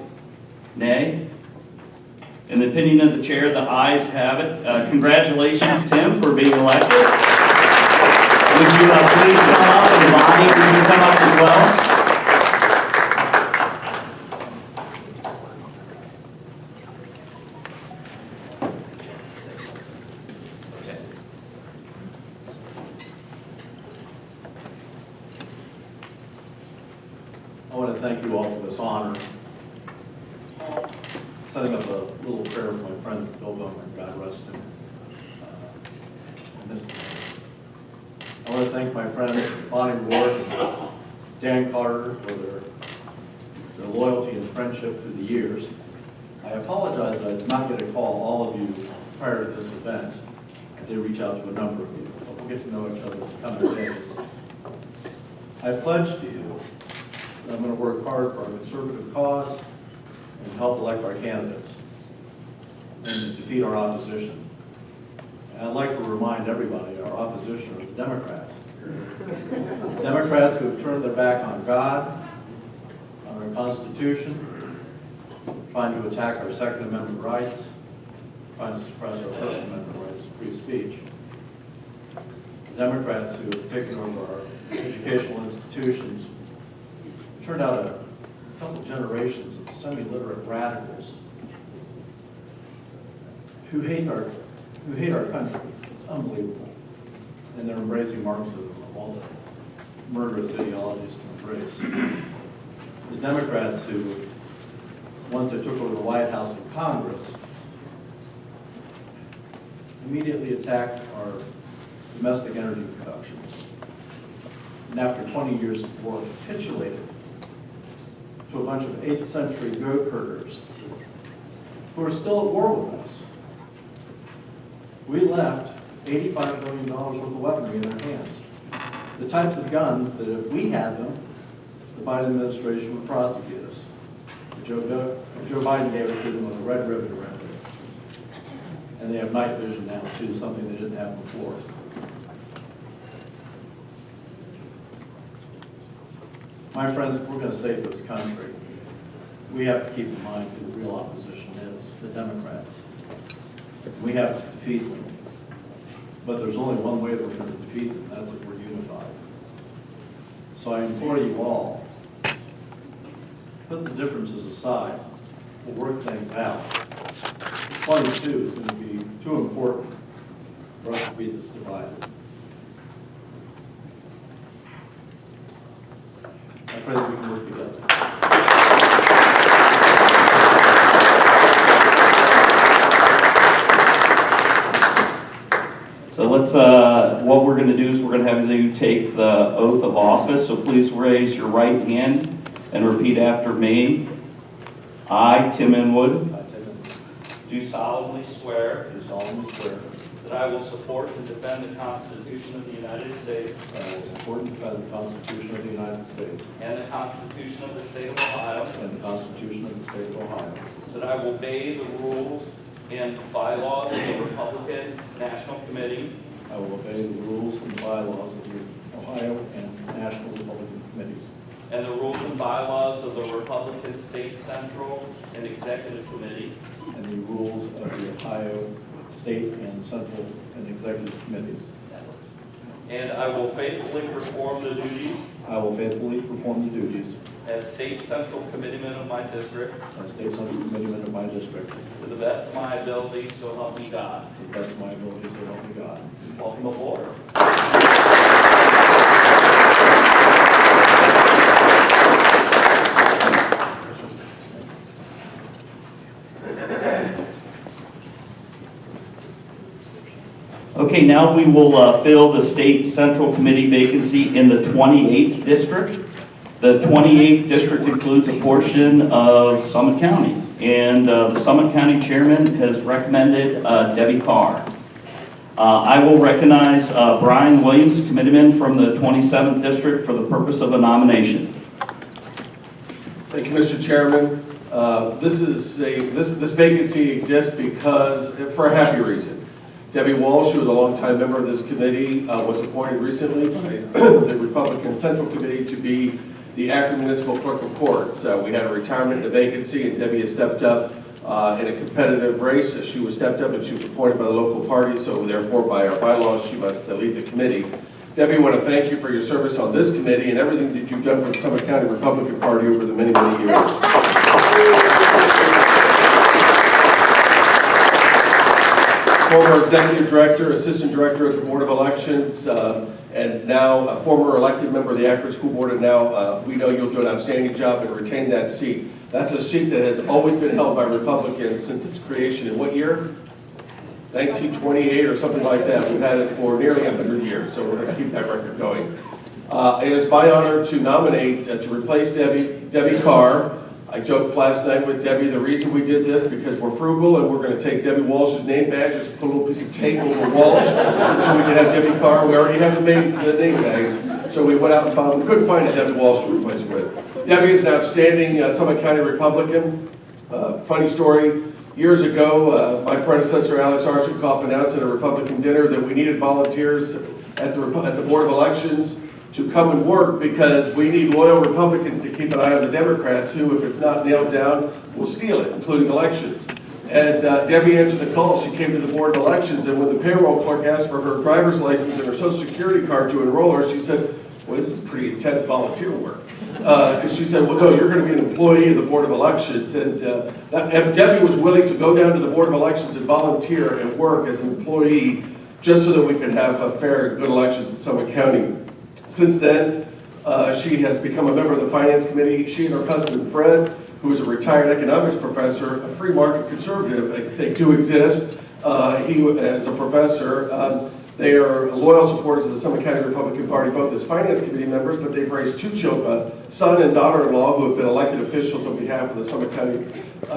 Nay. In the opinion of the chair, the ayes have it. Congratulations, Tim, for being elected. Would you please come up, and Bonnie, would you come up as well? I want to thank you all for this honor. Setting up a little prayer for my friend Bill Bowman, God rest him. I want to thank my friends Bonnie Ward and Dan Carter for their loyalty and friendship through the years. I apologize that I did not get to call all of you prior to this event. I did reach out to a number of you, but we'll get to know each other in the coming days. I pledge to you that I'm going to work hard for our conservative cause and help elect our candidates and defeat our opposition. And I'd like to remind everybody our opposition are the Democrats. Democrats who have turned their back on God, on our Constitution, trying to attack our Second Amendment rights, trying to suppress our First Amendment rights, free speech. Democrats who have taken over our educational institutions, turned out a couple generations of semi-literate radicals who hate our country. It's unbelievable. And they're embracing Marxism of all the murderous ideologies to embrace. The Democrats who, once they took over the White House and Congress, immediately attacked our domestic energy production. And after 20 years of war, capitulated to a bunch of 8th century goat herders who are still at war with us. We left $85 million worth of weaponry in their hands. The types of guns that if we had them, the Biden administration would prosecute us. Joe Biden gave it to them with a red ribbon around it. And they have night vision now too, something they didn't have before. My friends, if we're going to save this country, we have to keep in mind who the real opposition is, the Democrats. We have to defeat them. But there's only one way that we're going to defeat them, and that's if we're unified. So I implore you all, put the differences aside, we'll work things out. 22 is going to be too important for us to be this divided. I pray that we can work together. So let's, what we're going to do is we're going to have you take the oath of office. So please raise your right hand and repeat after me. I, Tim Inwood, do solemnly swear that I will support and defend the Constitution of the United States. I will support and defend the Constitution of the United States. And the Constitution of the State of Ohio. And the Constitution of the State of Ohio. That I will obey the rules and bylaws of the Republican National Committee. I will obey the rules and bylaws of the Ohio and National Republican Committees. and the rules and bylaws of the Republican State Central and Executive Committee, and the rules of the Ohio State and Central and Executive Committees. and I will faithfully perform the duties I will faithfully perform the duties as State Central Committeeman of my district as State Central Committeeman of my district to the best of my ability, so help me God. to the best of my ability, so help me God. Welcome aboard. Okay, now we will fill the State Central Committee vacancy in the 28th District. The 28th District includes a portion of Summit County, and the Summit County Chairman has recommended Debbie Carr. I will recognize Brian Williams, Committeeman from the 27th District, for the purpose of a nomination. Thank you, Mr. Chairman. This vacancy exists because, for a happy reason. Debbie Walsh, who is a longtime member of this committee, was appointed recently by the Republican Central Committee to be the Akron Municipal Clerk of Courts. We had a retirement and a vacancy, and Debbie has stepped up in a competitive race. She was stepped up and she was appointed by the local party, so therefore by our bylaws she must lead the committee. Debbie, I want to thank you for your service on this committee and everything that you've done for the Summit County Republican Party over the many, many years. Former Executive Director, Assistant Director at the Board of Elections, and now a former elected member of the Akron School Board, and now we know you'll do an outstanding job and retain that seat. That's a seat that has always been held by Republicans since its creation. In what year? 1928 or something like that. We've had it for nearly 100 years, so we're going to keep that record going. It is my honor to nominate, to replace Debbie Carr. I joked last night with Debbie, the reason we did this because we're frugal and we're going to take Debbie Walsh's name badge, just put a little piece of tape over Walsh so we can have Debbie Carr. We already have the name badge, so we went out and found, we couldn't find a Debbie Walsh to replace with. Debbie is an outstanding Summit County Republican. Funny story, years ago, my predecessor Alex Archikoff announced at a Republican dinner that we needed volunteers at the Board of Elections to come and work because we need loyal Republicans to keep an eye on the Democrats who, if it's not nailed down, will steal it, including elections. And Debbie answered the call. She came to the Board of Elections, and when the payroll clerk asked for her driver's license and her Social Security card to enroll her, she said, well, this is pretty intense volunteer work. And she said, well, no, you're going to be an employee of the Board of Elections. And Debbie was willing to go down to the Board of Elections and volunteer and work as an employee just so that we could have fair and good elections in Summit County. Since then, she has become a member of the Finance Committee. She and her husband, Fred, who is a retired economics professor, a free market conservative, they do exist. He is a professor. They are loyal supporters of the Summit County Republican Party, both as Finance Committee members, but they've raised two children, son and daughter-in-law, who have been elected officials on behalf of the Summit County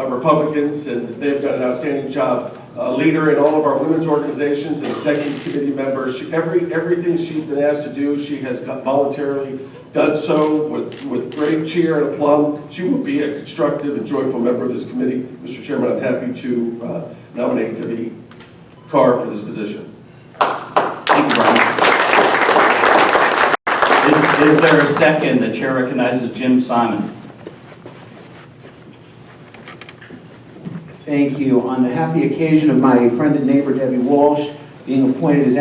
Republicans, and they've done an outstanding job. Leader in all of our women's organizations and executive committee members. Everything she's been asked to do, she has voluntarily done so with great cheer and aplomb. She will be a constructive and joyful member of this committee. Mr. Chairman, I'm happy to nominate Debbie Carr for this position. Thank you, Brian. Is there a second? The chair recognizes Jim Simon. Thank you. On the happy occasion of my friend and neighbor Debbie Walsh being appointed as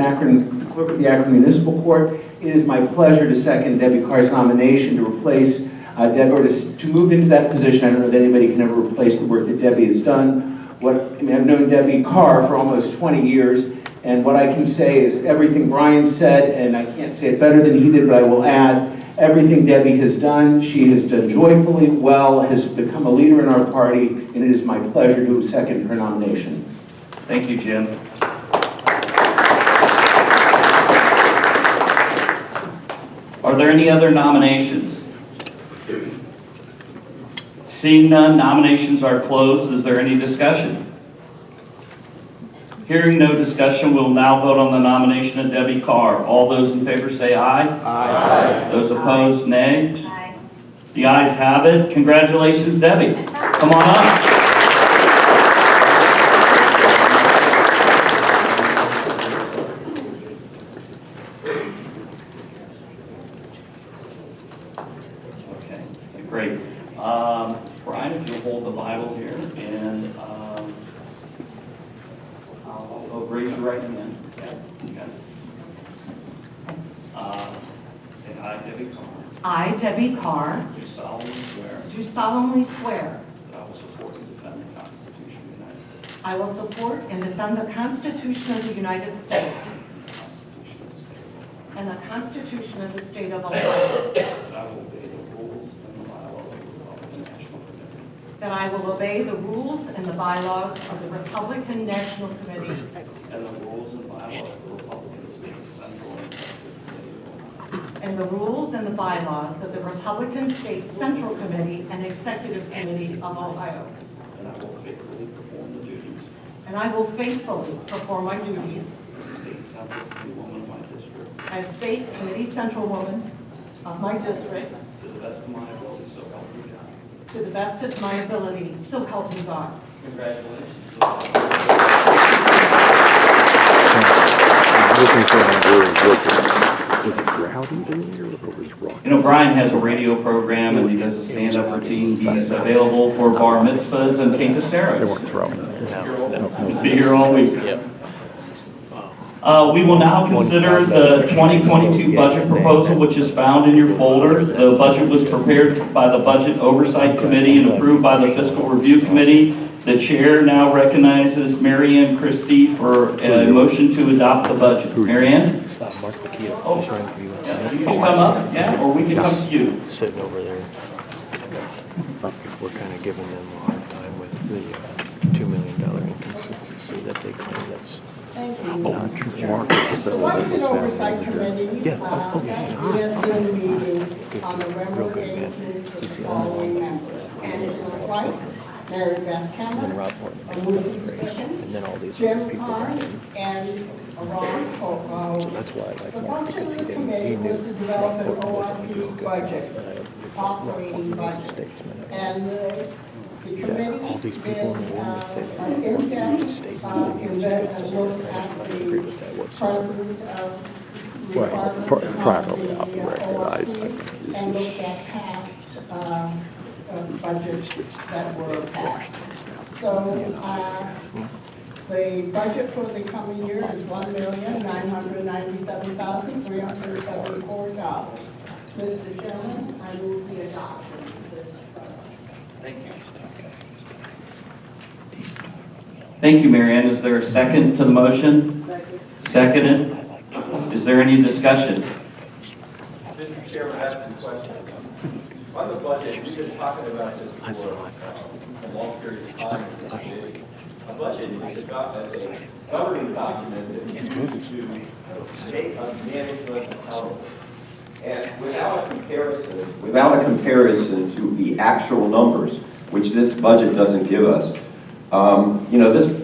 clerk of the Akron Municipal Court, it is my pleasure to second Debbie Carr's nomination to replace Debbie, or to move into that position. I don't know that anybody can ever replace the work that Debbie has done. I've known Debbie Carr for almost 20 years, and what I can say is everything Brian said, and I can't say it better than he did, but I will add, everything Debbie has done, she has done joyfully well, has become a leader in our party, and it is my pleasure to second her nomination. Thank you, Jim. Are there any other nominations? Seeing none, nominations are closed. Is there any discussion? Hearing no discussion, we'll now vote on the nomination of Debbie Carr. All those in favor say aye. Aye. Those opposed, nay. Aye. The ayes have it. Congratulations, Debbie. Come on up. Great. Brian, if you'll hold the Bible here, and I'll raise your right hand. Yes. Okay. Say I, Debbie Carr. I, Debbie Carr, Do solemnly swear do solemnly swear that I will support and defend the Constitution of the United States. I will support and defend the Constitution of the United States and the Constitution of the State of Ohio, That I will obey the rules and the bylaws of the Republican National Committee. that I will obey the rules and the bylaws of the Republican National Committee And the rules and bylaws of the Republican State Central and Executive Committee. and the rules and the bylaws of the Republican State Central Committee and Executive Committee of Ohio. And I will faithfully perform the duties And I will faithfully perform my duties as State Committee Central Woman of my district as State Committee Central Woman of my district to the best of my ability, so help me God. to the best of my ability, so help me God. Was it rowdy earlier or was rock? You know, Brian has a radio program and he does a stand-up routine. He's available for bar mitzvahs and quinceañeras. They weren't throwing. Be here all week. We will now consider the 2022 budget proposal, which is found in your folder. The budget was prepared by the Budget Oversight Committee and approved by the Fiscal Review Committee. The chair now recognizes Mary Ann Christie for a motion to adopt the budget. Mary Ann? Mark Pukita. Oh, He's running for U.S. Senate. You can come up, yeah, or we can come to you. Sitting over there. We're kind of giving them a hard time with the $2 million inconsistency that they claim that's Thank you. not true. The Budget Oversight Committee is doing a meeting on November 18th with the following members. Angela White, Mary Beth Cameron, Lucy Spickens, Jim Carr, and Ron Coco. The function of the committee was to develop an ORP budget, operating budget. And the committee did an in-depth event and looked at the present requirements of the ORP and looked at past budgets that were passed. So the budget for the coming year is $1,997,374. Mr. Chairman, I move the adoption of this budget. Thank you. Thank you, Mary Ann. Is there a second to the motion? Seconded. Is there any discussion? Mr. Chairman, I have some questions. On the budget, we've been talking about this for a long period of time. A budget is as a governing document that is used to make a management accountable. And without a comparison to the actual numbers, which this budget doesn't give us,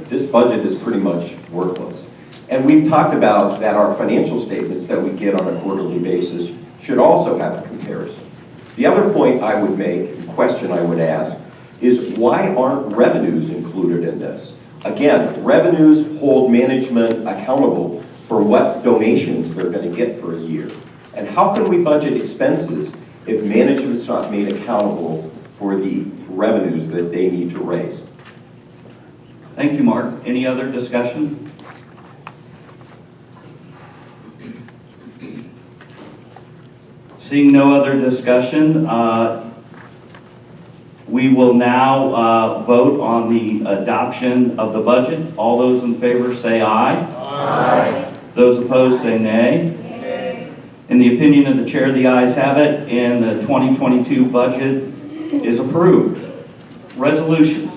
this budget is pretty much worthless. And we've talked about that our financial statements that we get on a quarterly basis should also have a comparison. The other point I would make, question I would ask, is why aren't revenues included in this? Again, revenues hold management accountable for what donations they're going to get for a year. And how can we budget expenses if management's not made accountable for the revenues that they need to raise? Thank you, Mark. Any other discussion? Seeing no other discussion, we will now vote on the adoption of the budget. All those in favor say aye. Aye. Those opposed say nay. Nay. In the opinion of the chair, the ayes have it, and the 2022 budget is approved. Resolutions.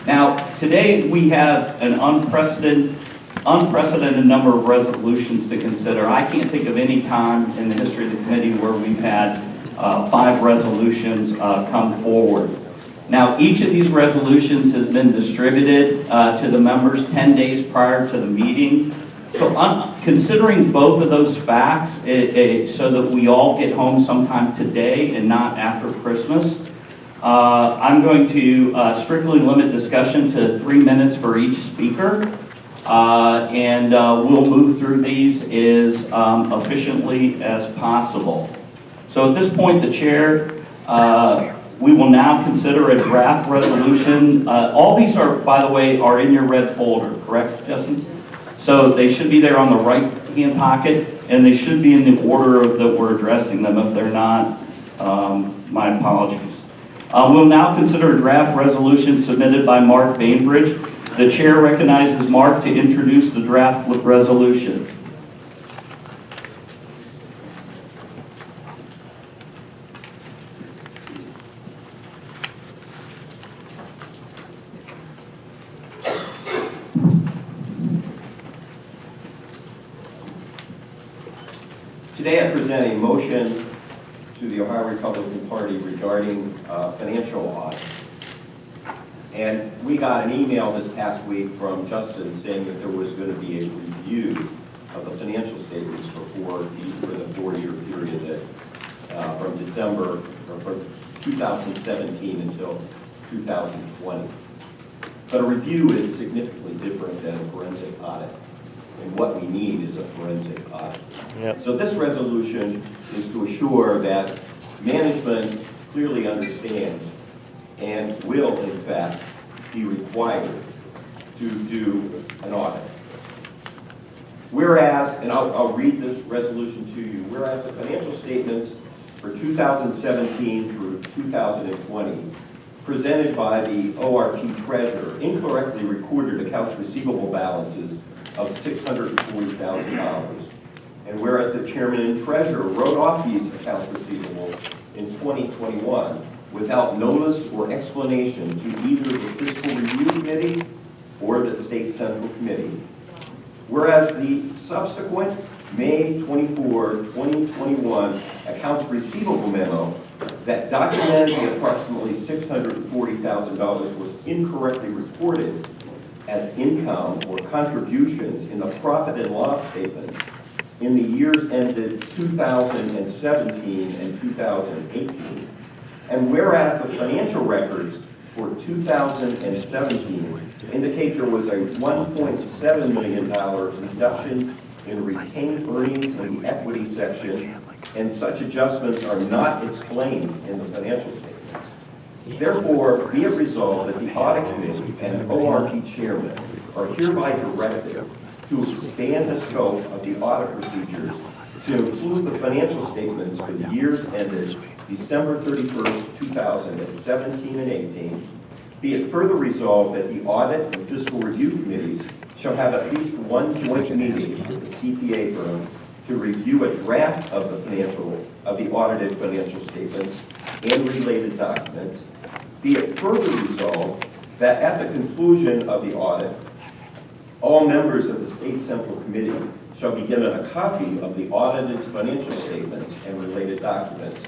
Now, today we have an unprecedented number of resolutions to consider. I can't think of any time in the history of the committee where we've had 5 resolutions come forward. Now, each of these resolutions has been distributed to the members 10 days prior to the meeting. So considering both of those facts, so that we all get home sometime today and not after Christmas, I'm going to strictly limit discussion to 3 minutes for each speaker. And we'll move through these as efficiently as possible. So at this point, the chair We will now consider a draft resolution. All these are, by the way, are in your red folder, correct, Justin? So they should be there on the right-hand pocket, and they should be in the order that we're addressing them. If they're not, my apologies. We'll now consider a draft resolution submitted by Mark Bainbridge. The chair recognizes Mark to introduce the draft resolution. Today I present a motion to the Ohio Republican Party regarding financial audits. And we got an email this past week from Justin saying that there was going to be a review of the financial statements for the 4-year period that from December or from 2017 until 2020. But a review is significantly different than a forensic audit. And what we need is a forensic audit. Yep. So this resolution is to assure that management clearly understands and will, in fact, be required to do an audit. Whereas, and I'll read this resolution to you, whereas the financial statements for 2017 through 2020 presented by the ORP treasurer incorrectly recorded accounts receivable balances of $640,000. And whereas the chairman and treasurer wrote off these accounts receivable in 2021 without notice or explanation to either the Fiscal Review Committee or the State Central Committee. Whereas the subsequent May 24, 2021 accounts receivable memo that documented the approximately $640,000 was incorrectly reported as income or contributions in the profit and loss statements in the years ended 2017 and 2018. And whereas the financial records for 2017 indicate there was a $1.7 million reduction in retained earnings in the equity section, and such adjustments are not explained in the financial statements. Therefore, be it resolved that the Audit Committee and ORP Chairman are hereby directed to expand the scope of the audit procedures to include the financial statements for the years ended December 31st, 2017 and 18. Be it further resolved that the Audit and Fiscal Review Committees shall have at least one joint meeting with the CPA firm to review a draft of the audited financial statements and related documents. Be it further resolved that at the conclusion of the audit, all members of the State Central Committee shall be given a copy of the audited financial statements and related documents.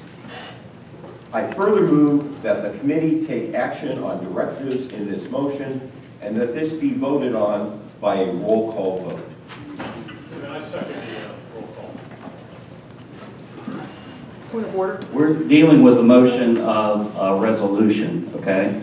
I further move that the committee take action on directives in this motion and that this be voted on by a roll call vote. And I second the roll call. Point of order. We're dealing with a motion of a resolution, okay?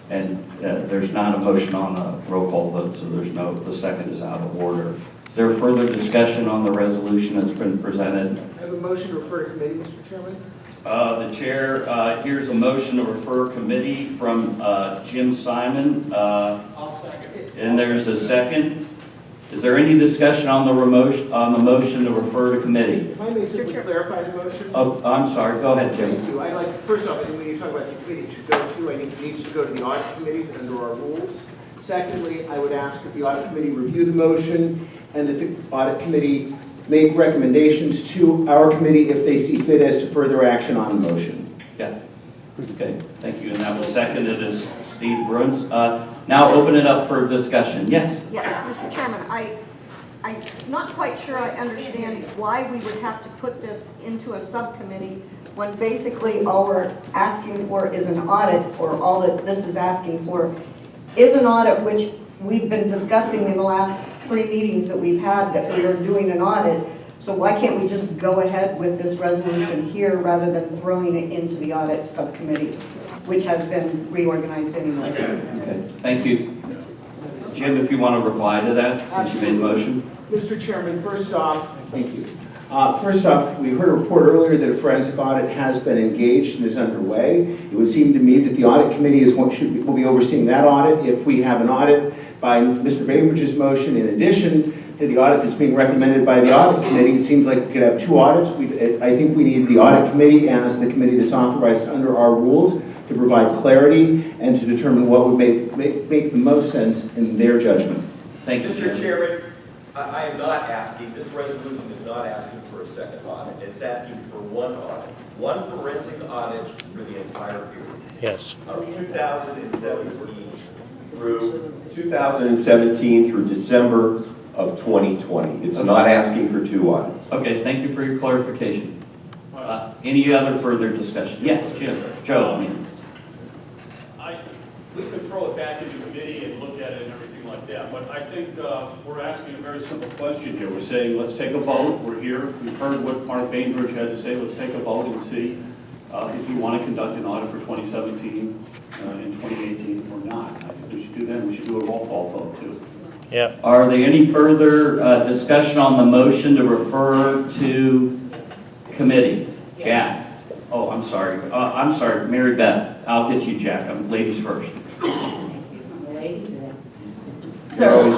And there's not a motion on a roll call vote, so the second is out of order. Is there further discussion on the resolution that's been presented? I have a motion to refer to committee, Mr. Chairman. The chair, here's a motion to refer committee from Jim Simon. I'll second. And there's a second. Is there any discussion on the motion to refer to committee? If I may simply clarify the motion. Oh, I'm sorry. Go ahead, Jim. Thank you. I like, first off, I think when you talk about the committee, it should go to, I think it needs to go to the audit committee under our rules. Secondly, I would ask that the audit committee review the motion and that the audit committee make recommendations to our committee if they see fit as to further action on the motion. Yeah. Okay, thank you. And that was seconded as Steve Bruns. Now open it up for discussion. Yes? Yes, Mr. Chairman, I'm not quite sure I understand why we would have to put this into a subcommittee when basically all we're asking for is an audit, or all that this is asking for is an audit, which we've been discussing in the last 3 meetings that we've had that we are doing an audit. So why can't we just go ahead with this resolution here rather than throwing it into the audit subcommittee, which has been reorganized anyway? Okay, thank you. Jim, if you want to reply to that, since you made the motion. Mr. Chairman, first off, thank you. First off, we heard a report earlier that a forensic audit has been engaged and is underway. It would seem to me that the audit committee will be overseeing that audit. If we have an audit by Mr. Bainbridge's motion, in addition to the audit that's being recommended by the audit committee, it seems like we could have two audits. I think we need the audit committee as the committee that's authorized under our rules to provide clarity and to determine what would make the most sense in their judgment. Thank you, Mr. Chairman, I am not asking, this resolution is not asking for a second audit. It's asking for one audit, one forensic audit for the entire period. Yes. Of 2017 through December of 2020. It's not asking for two audits. Okay, thank you for your clarification. Any other further discussion? Yes, Jim. Joe, I mean. We could throw it back into committee and look at it and everything like that, but I think we're asking a very simple question here. We're saying, let's take a vote. We're here. We've heard what Mark Bainbridge had to say. Let's take a vote and see if we want to conduct an audit for 2017 and 2018 or not. I think we should do that, and we should do a roll call vote, too. Yeah. Are there any further discussion on the motion to refer to committee? Jack? Oh, I'm sorry, Mary Beth. I'll get you, Jack. I'm ladies first. So,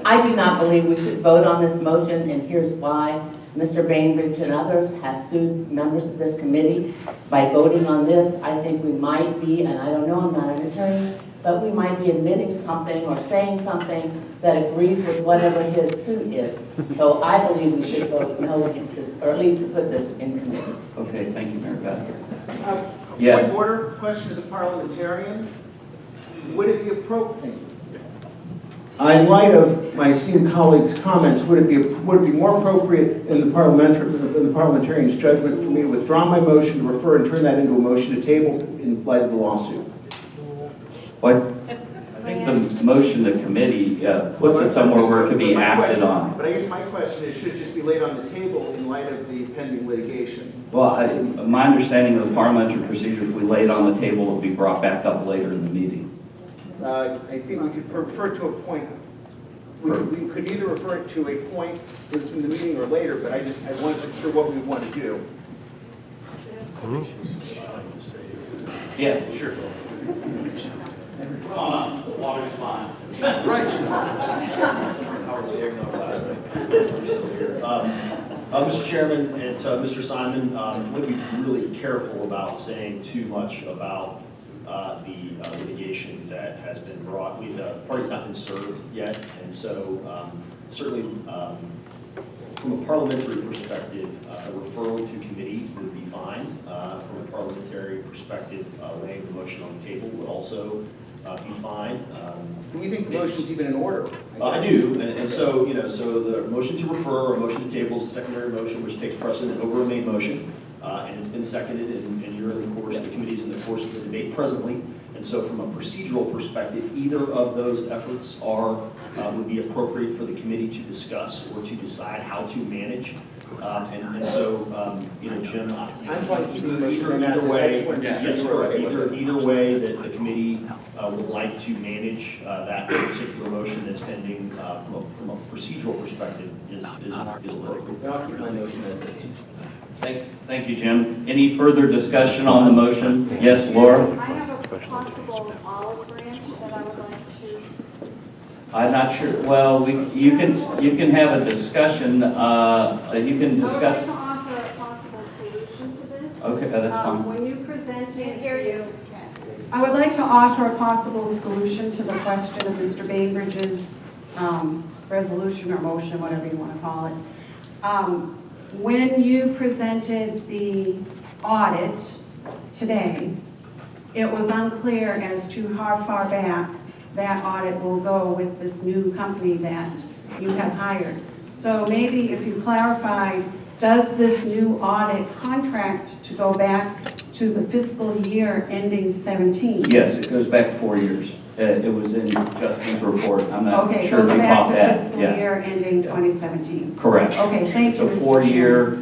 I do not believe we should vote on this motion, and here's why. Mr. Bainbridge and others have sued members of this committee by voting on this. I think we might be, and I don't know, I'm not an attorney, but we might be admitting something or saying something that agrees with whatever his suit is. So I believe we should vote no against this, or at least to put this in committee. Okay, thank you, Mary Beth. Point of order, question to the parliamentarian. Would it be appropriate? In light of my esteemed colleague's comments, would it be more appropriate in the parliamentarian's judgment for me to withdraw my motion to refer and turn that into a motion to table in light of the lawsuit? What? I think the motion to committee puts it somewhere where it could be acted on. But I guess my question is, should it just be laid on the table in light of the pending litigation? Well, my understanding of the parliamentary procedure, if we lay it on the table, it will be brought back up later in the meeting. I think we could refer to a point. We could either refer it to a point in the meeting or later, but I wasn't sure what we want to do. Yeah, sure. Come on up, the water's fine. Right. Mr. Chairman and Mr. Simon, I'm going to be really careful about saying too much about the litigation that has been brought. The party's not been served yet, and so certainly from a parliamentary perspective, a referral to committee would be fine. From a parliamentary perspective, laying the motion on the table would also be fine. Do we think the motion's even in order? I do, and so, so the motion to refer or motion to table is a secondary motion which takes precedent over a main motion, and it's been seconded, and you're in the course, the committee's in the course of the debate presently, and so from a procedural perspective, either of those efforts would be appropriate for the committee to discuss or to decide how to manage. And so, Jim, either way, yes, correct. Either way that the committee would like to manage that particular motion that's pending from a procedural perspective is appropriate. I'll keep my motion as is. Thank you, Jim. Any further discussion on the motion? Yes, Laura? I have a possible olive branch that I would like to. I'm not sure. Well, you can have a discussion. You can discuss. I would like to offer a possible solution to this. Okay, that's fine. When you presented, I would like to offer a possible solution to the question of Mr. Bainbridge's resolution or motion, whatever you want to call it. When you presented the audit today, it was unclear as to how far back that audit will go with this new company that you have hired. So maybe if you clarified, does this new audit contract to go back to the fiscal year ending 17? Yes, it goes back 4 years. It was in Justin's report. I'm not Okay, sure if goes we back caught to that. fiscal Yeah. year ending 2017. Correct. Okay, thank you, So Mr. 4-year,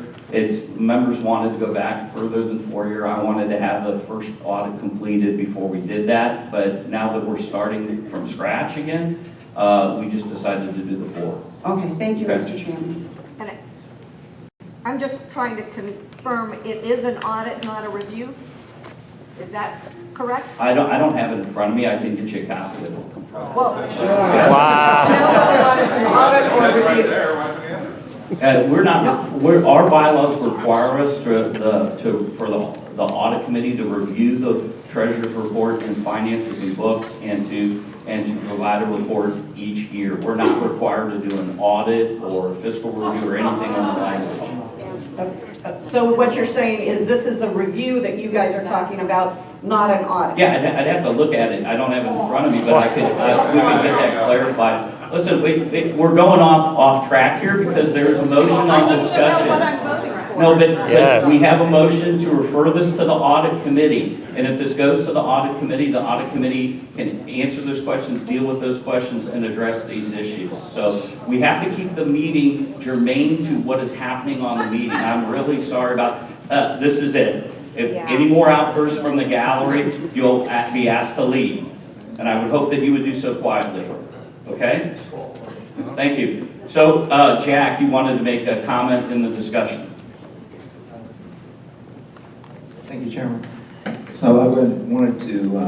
members wanted to go back further than 4-year. I wanted to have the first audit completed before we did that, but now that we're starting from scratch again, we just decided to do the 4. Okay, thank you, Okay. Mr. Chairman. I'm just trying to confirm, it is an audit, not a review? Is that correct? I don't have it in front of me, I can get you a copy of it. Well, Wow. I know whether or not it's an audit or a review. Our bylaws require us for the audit committee to review the treasurer's report and finances and books and to provide a report each year. We're not required to do an audit or fiscal review or anything on the line. So what you're saying is this is a review that you guys are talking about, not an audit? Yeah, I'd have to look at it. I don't have it in front of me, but we could get that clarified. Listen, we're going off track here because there's a motion on discussion. I need to know what I'm voting for. No, but Yes. we have a motion to refer this to the audit committee. And if this goes to the audit committee can answer those questions, deal with those questions, and address these issues. So we have to keep the meeting germane to what is happening on the meeting. I'm really sorry about, this is it. If any more outbursts from the gallery, you'll be asked to leave. And I would hope that you would do so quietly. Okay? Thank you. So, Jack, you wanted to make a comment in the discussion. Thank you, Chairman. So I wanted to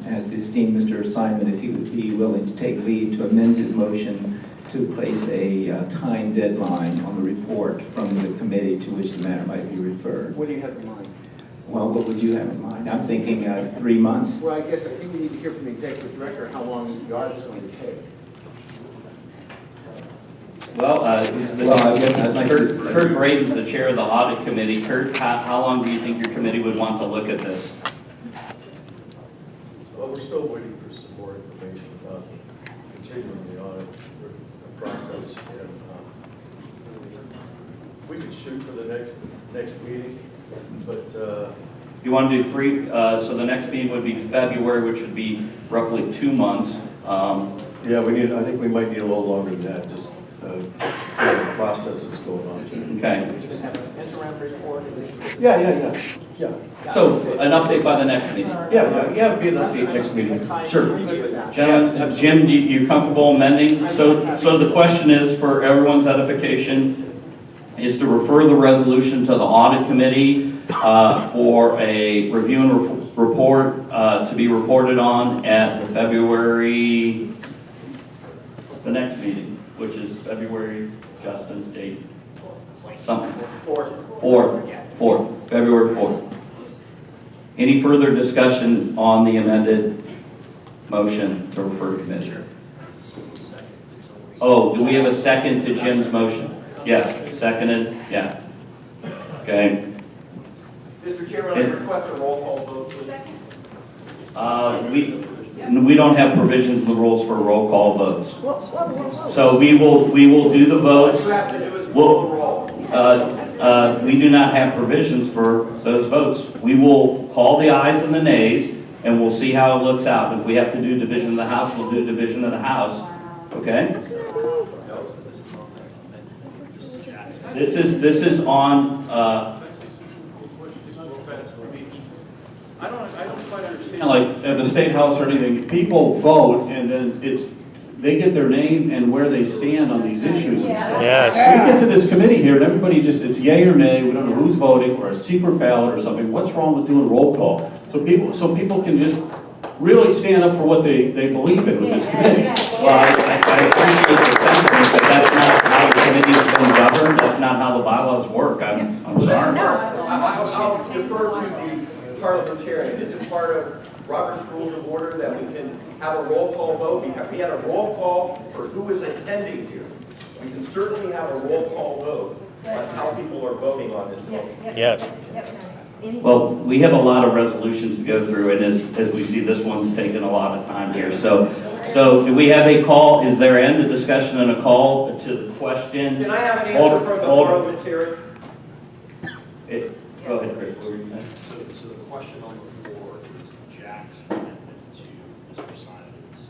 ask the esteemed Mr. Simon if he would be willing to take leave to amend his motion to place a time deadline on the report from the committee to which the matter might be referred. What do you have in mind? Well, what would you have in mind? I'm thinking 3 months. Well, I guess I think we need to hear from the executive director how long the audit's going to take. Well, I guess I'd like to... Kurt Braden's the chair of the audit committee. Kurt, how long do you think your committee would want to look at this? Well, we're still waiting for some more information about continuing the audit process. And we could shoot for the next meeting, but... You want to do 3, so the next meeting would be February, which would be roughly 2 months. Yeah, I think we might need a little longer than that, just the process that's going on. Okay. Yeah. So an update by the next meeting. Yeah, be an update next meeting. Sure. Gentlemen, Jim, you comfortable amending? So the question is, for everyone's edification, is to refer the resolution to the audit committee for a review and report to be reported on at the next meeting, which is February, Justin's date. Something. 4th, February 4th. Any further discussion on the amended motion to refer to committee? Oh, do we have a second to Jim's motion? Yes, seconded, yeah. Okay. Mr. Chairman, I request a roll call vote, please. We don't have provisions in the rules for roll call votes. So we will do the votes. What you have to do is call the roll. We do not have provisions for those votes. We will call the ayes and the nays, and we'll see how it looks out. If we have to do division of the House, we'll do division of the House. Okay? This is on. I don't quite understand, like, at the State House or anything, people vote and then they get their name and where they stand on these issues and stuff. Yes. We get to this committee here and everybody it's yay or nay, we don't know who's voting, or a secret ballot or something. What's wrong with doing roll call? So people can just really stand up for what they believe in with this committee. Well, I appreciate the sentiment, but that's not how the committee has been governed. That's not how the bylaws work. I'm sorry. I'll defer to the parliamentarian. Is it part of Robert's Rules of Order that we can have a roll call vote? We had a roll call for who is attending here. We can certainly have a roll call vote on how people are voting on this vote. Yes. Well, we have a lot of resolutions to go through, and as we see, this one's taken a lot of time here. So do we have a call? Is there end of discussion and a call to the question? Can I have an answer from the parliamentarian? Go ahead, Chris. What were you saying? So the question on the floor is Jack's amendment to Mr. Simon's.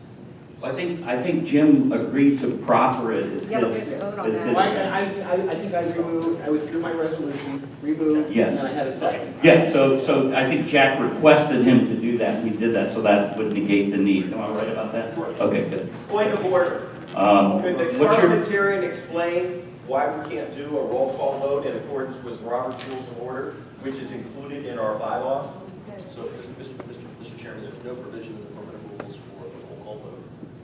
I think Jim agreed to proffer it as his. I think I withdrew my resolution, removed, Yes. and I had a second. Yeah, so I think Jack requested him to do that, and he did that, so that would negate the need. Am I right about that? Okay, good. Point of order. Could the What's your... parliamentarian explain why we can't do a roll call vote in accordance with Robert's Rules of Order, which is included in our bylaws? So, Mr. Chairman, there's no provision in the permanent rules for the roll call vote.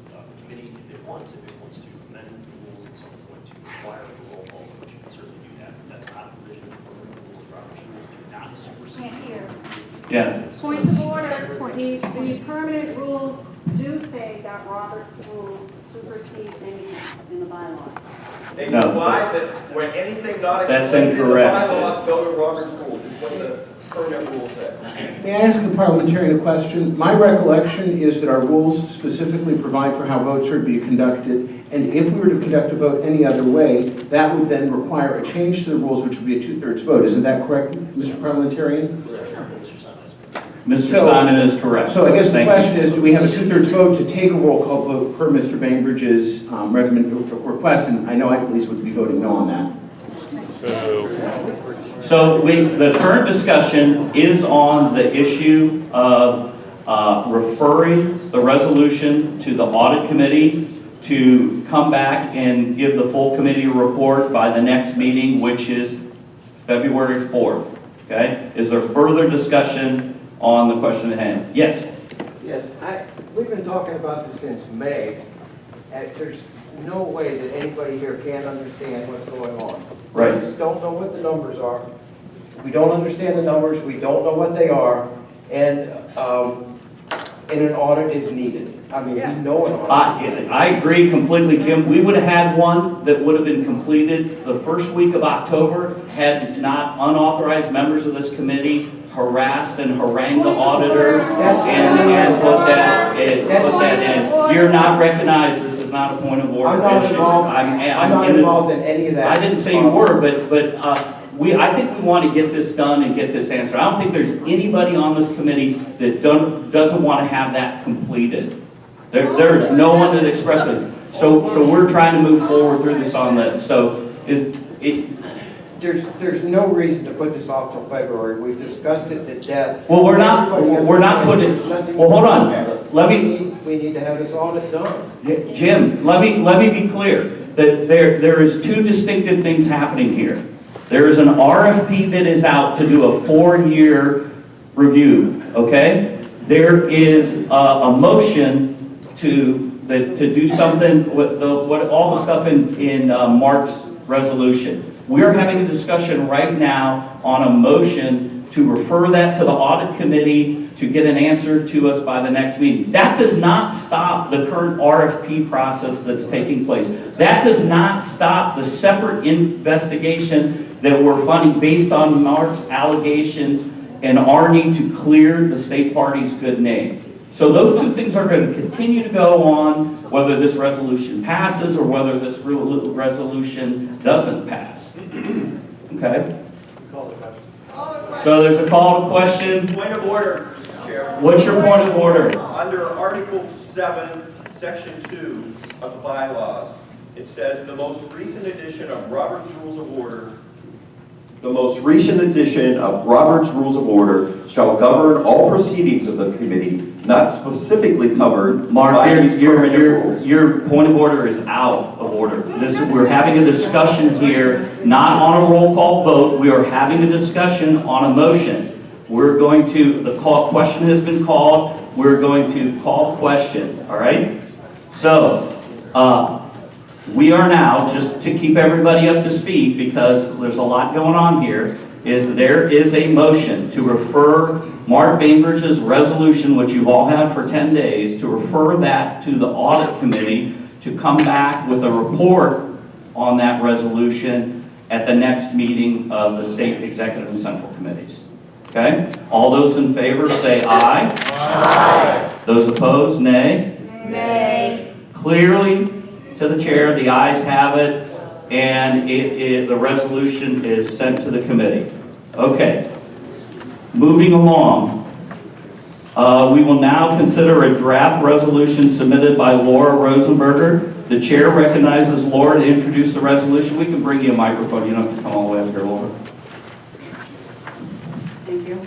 The committee, if it wants to amend the rules at some point to require a roll call vote, you can certainly do that. That's not a provision in the permanent rules. Robert's rules do not supersede. Can't hear. Yeah. Point of order, the permanent rules do say that Robert's rules supersede anything in the bylaws. They No. provide that when anything not That's explained in the incorrect. bylaws go to Robert's Rules, is what the permanent rules say. May I ask the parliamentarian a question? My recollection is that our rules specifically provide for how votes are to be conducted, and if we were to conduct a vote any other way, that would then require a change to the rules, which would be a 2/3 vote. Isn't that correct, Mr. Parliamentarian? Mr. Simon is correct. So I guess the Thank question you. is, do we have a 2/3 vote to take a roll call vote per Mr. Bainbridge's request? And I know I at least would be voting no on that. So the current discussion is on the issue of referring the resolution to the audit committee to come back and give the full committee report by the next meeting, which is February 4th. Okay? Is there further discussion on the question at hand? Yes. Yes, we've been talking about this since May, and there's no way that anybody here can't understand what's going on. Right. We just don't know what the numbers are. We don't understand the numbers, we don't know what they are, and an audit is needed. I mean, we know an audit. I agree completely, Jim. We would have had one that would have been completed the first week of October had not unauthorized members of this committee harassed and harangued the auditor and put that in. You're not recognized. This is not a point of order I'm not issue. involved. I'm not involved in any of that. I didn't say you were, but I think we want to get this done and get this answered. I don't think there's anybody on this committee that doesn't want to have that completed. There's no one that expressed it. So we're trying to move forward through this on this. So There's no reason to put this off till February. We've discussed it to death. Well, we're not putting, well, hold on. We need to have this audit done. Jim, let me be clear that there is two distinctive things happening here. There is an RFP that is out to do a 4-year review, okay? There is a motion to do something with all the stuff in Mark's resolution. We're having a discussion right now on a motion to refer that to the audit committee to get an answer to us by the next meeting. That does not stop the current RFP process that's taking place. That does not stop the separate investigation that we're funding based on Mark's allegations and our need to clear the state party's good name. So those two things are going to continue to go on, whether this resolution passes or whether this resolution doesn't pass. Okay? So there's a call to question. Point of order, Mr. Chair. What's your point of order? Under Article 7, Section 2 of the bylaws, it says the most recent edition of Robert's Rules of Order shall govern all proceedings of the committee, not specifically covered by these permanent rules. Your point of order is out of order. We're having a discussion here, not on a roll call vote. We are having a discussion on a motion. The question has been called. We're going to call question, all right? So, we are now, just to keep everybody up to speed, because there's a lot going on here, there is a motion to refer Mark Bainbridge's resolution, which you've all had for 10 days, to refer that to the audit committee to come back with a report on that resolution at the next meeting of the state executive and central committees. Okay? All those in favor say aye. Aye. Those opposed, nay. Nay. Clearly, to the chair, the ayes have it, and the resolution is sent to the committee. Okay, moving along. We will now consider a draft resolution submitted by Laura Rosenberger. The chair recognizes Laura to introduce the resolution. We can bring you a microphone. You don't have to come all the way up here, Laura. Thank you.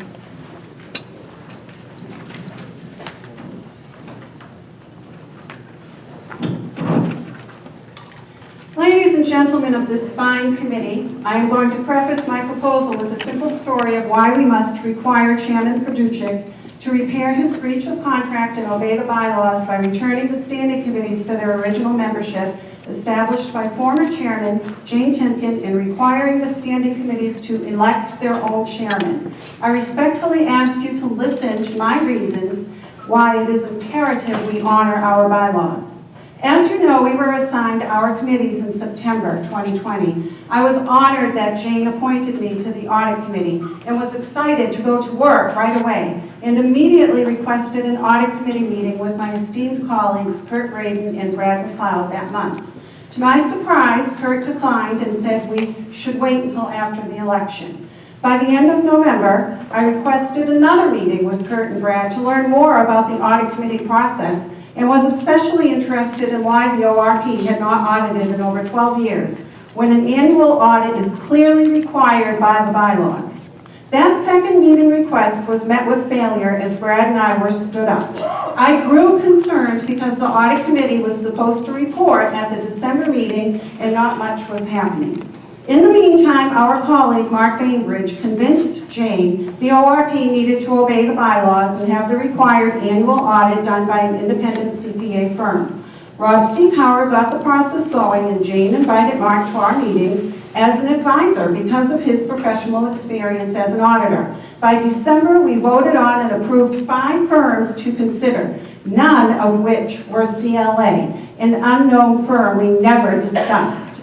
Ladies and and gentlemen of this fine committee, I am going to preface my proposal with a simple story of why we must require Chairman Paduchik to repair his breach of contract and obey the bylaws by returning the standing committees to their original membership established by former Chairman Jane Timken and requiring the standing committees to elect their own chairman. I respectfully ask you to listen to my reasons why it is imperative we honor our bylaws. As you know, we were assigned our committees in September 2020. I was honored that Jane appointed me to the audit committee and was excited to go to work right away and immediately requested an audit committee meeting with my esteemed colleagues Kurt Graydon and Brad McLeod that month. To my surprise, Kurt declined and said we should wait until after the election. By the end of November, I requested another meeting with Kurt and Brad to learn more about the audit committee process and was especially interested in why the ORP had not audited in over 12 years, when an annual audit is clearly required by the bylaws. That second meeting request was met with failure as Brad and I were stood up. I grew concerned because the audit committee was supposed to report at the December meeting and not much was happening. In the meantime, our colleague Mark Bainbridge convinced Jane the ORP needed to obey the bylaws and have the required annual audit done by an independent CPA firm. Rob Seekauer got the process going and Jane invited Mark to our meetings as an advisor because of his professional experience as an auditor. By December, we voted on and approved 5 firms to consider, none of which were CLA, an unknown firm we never discussed.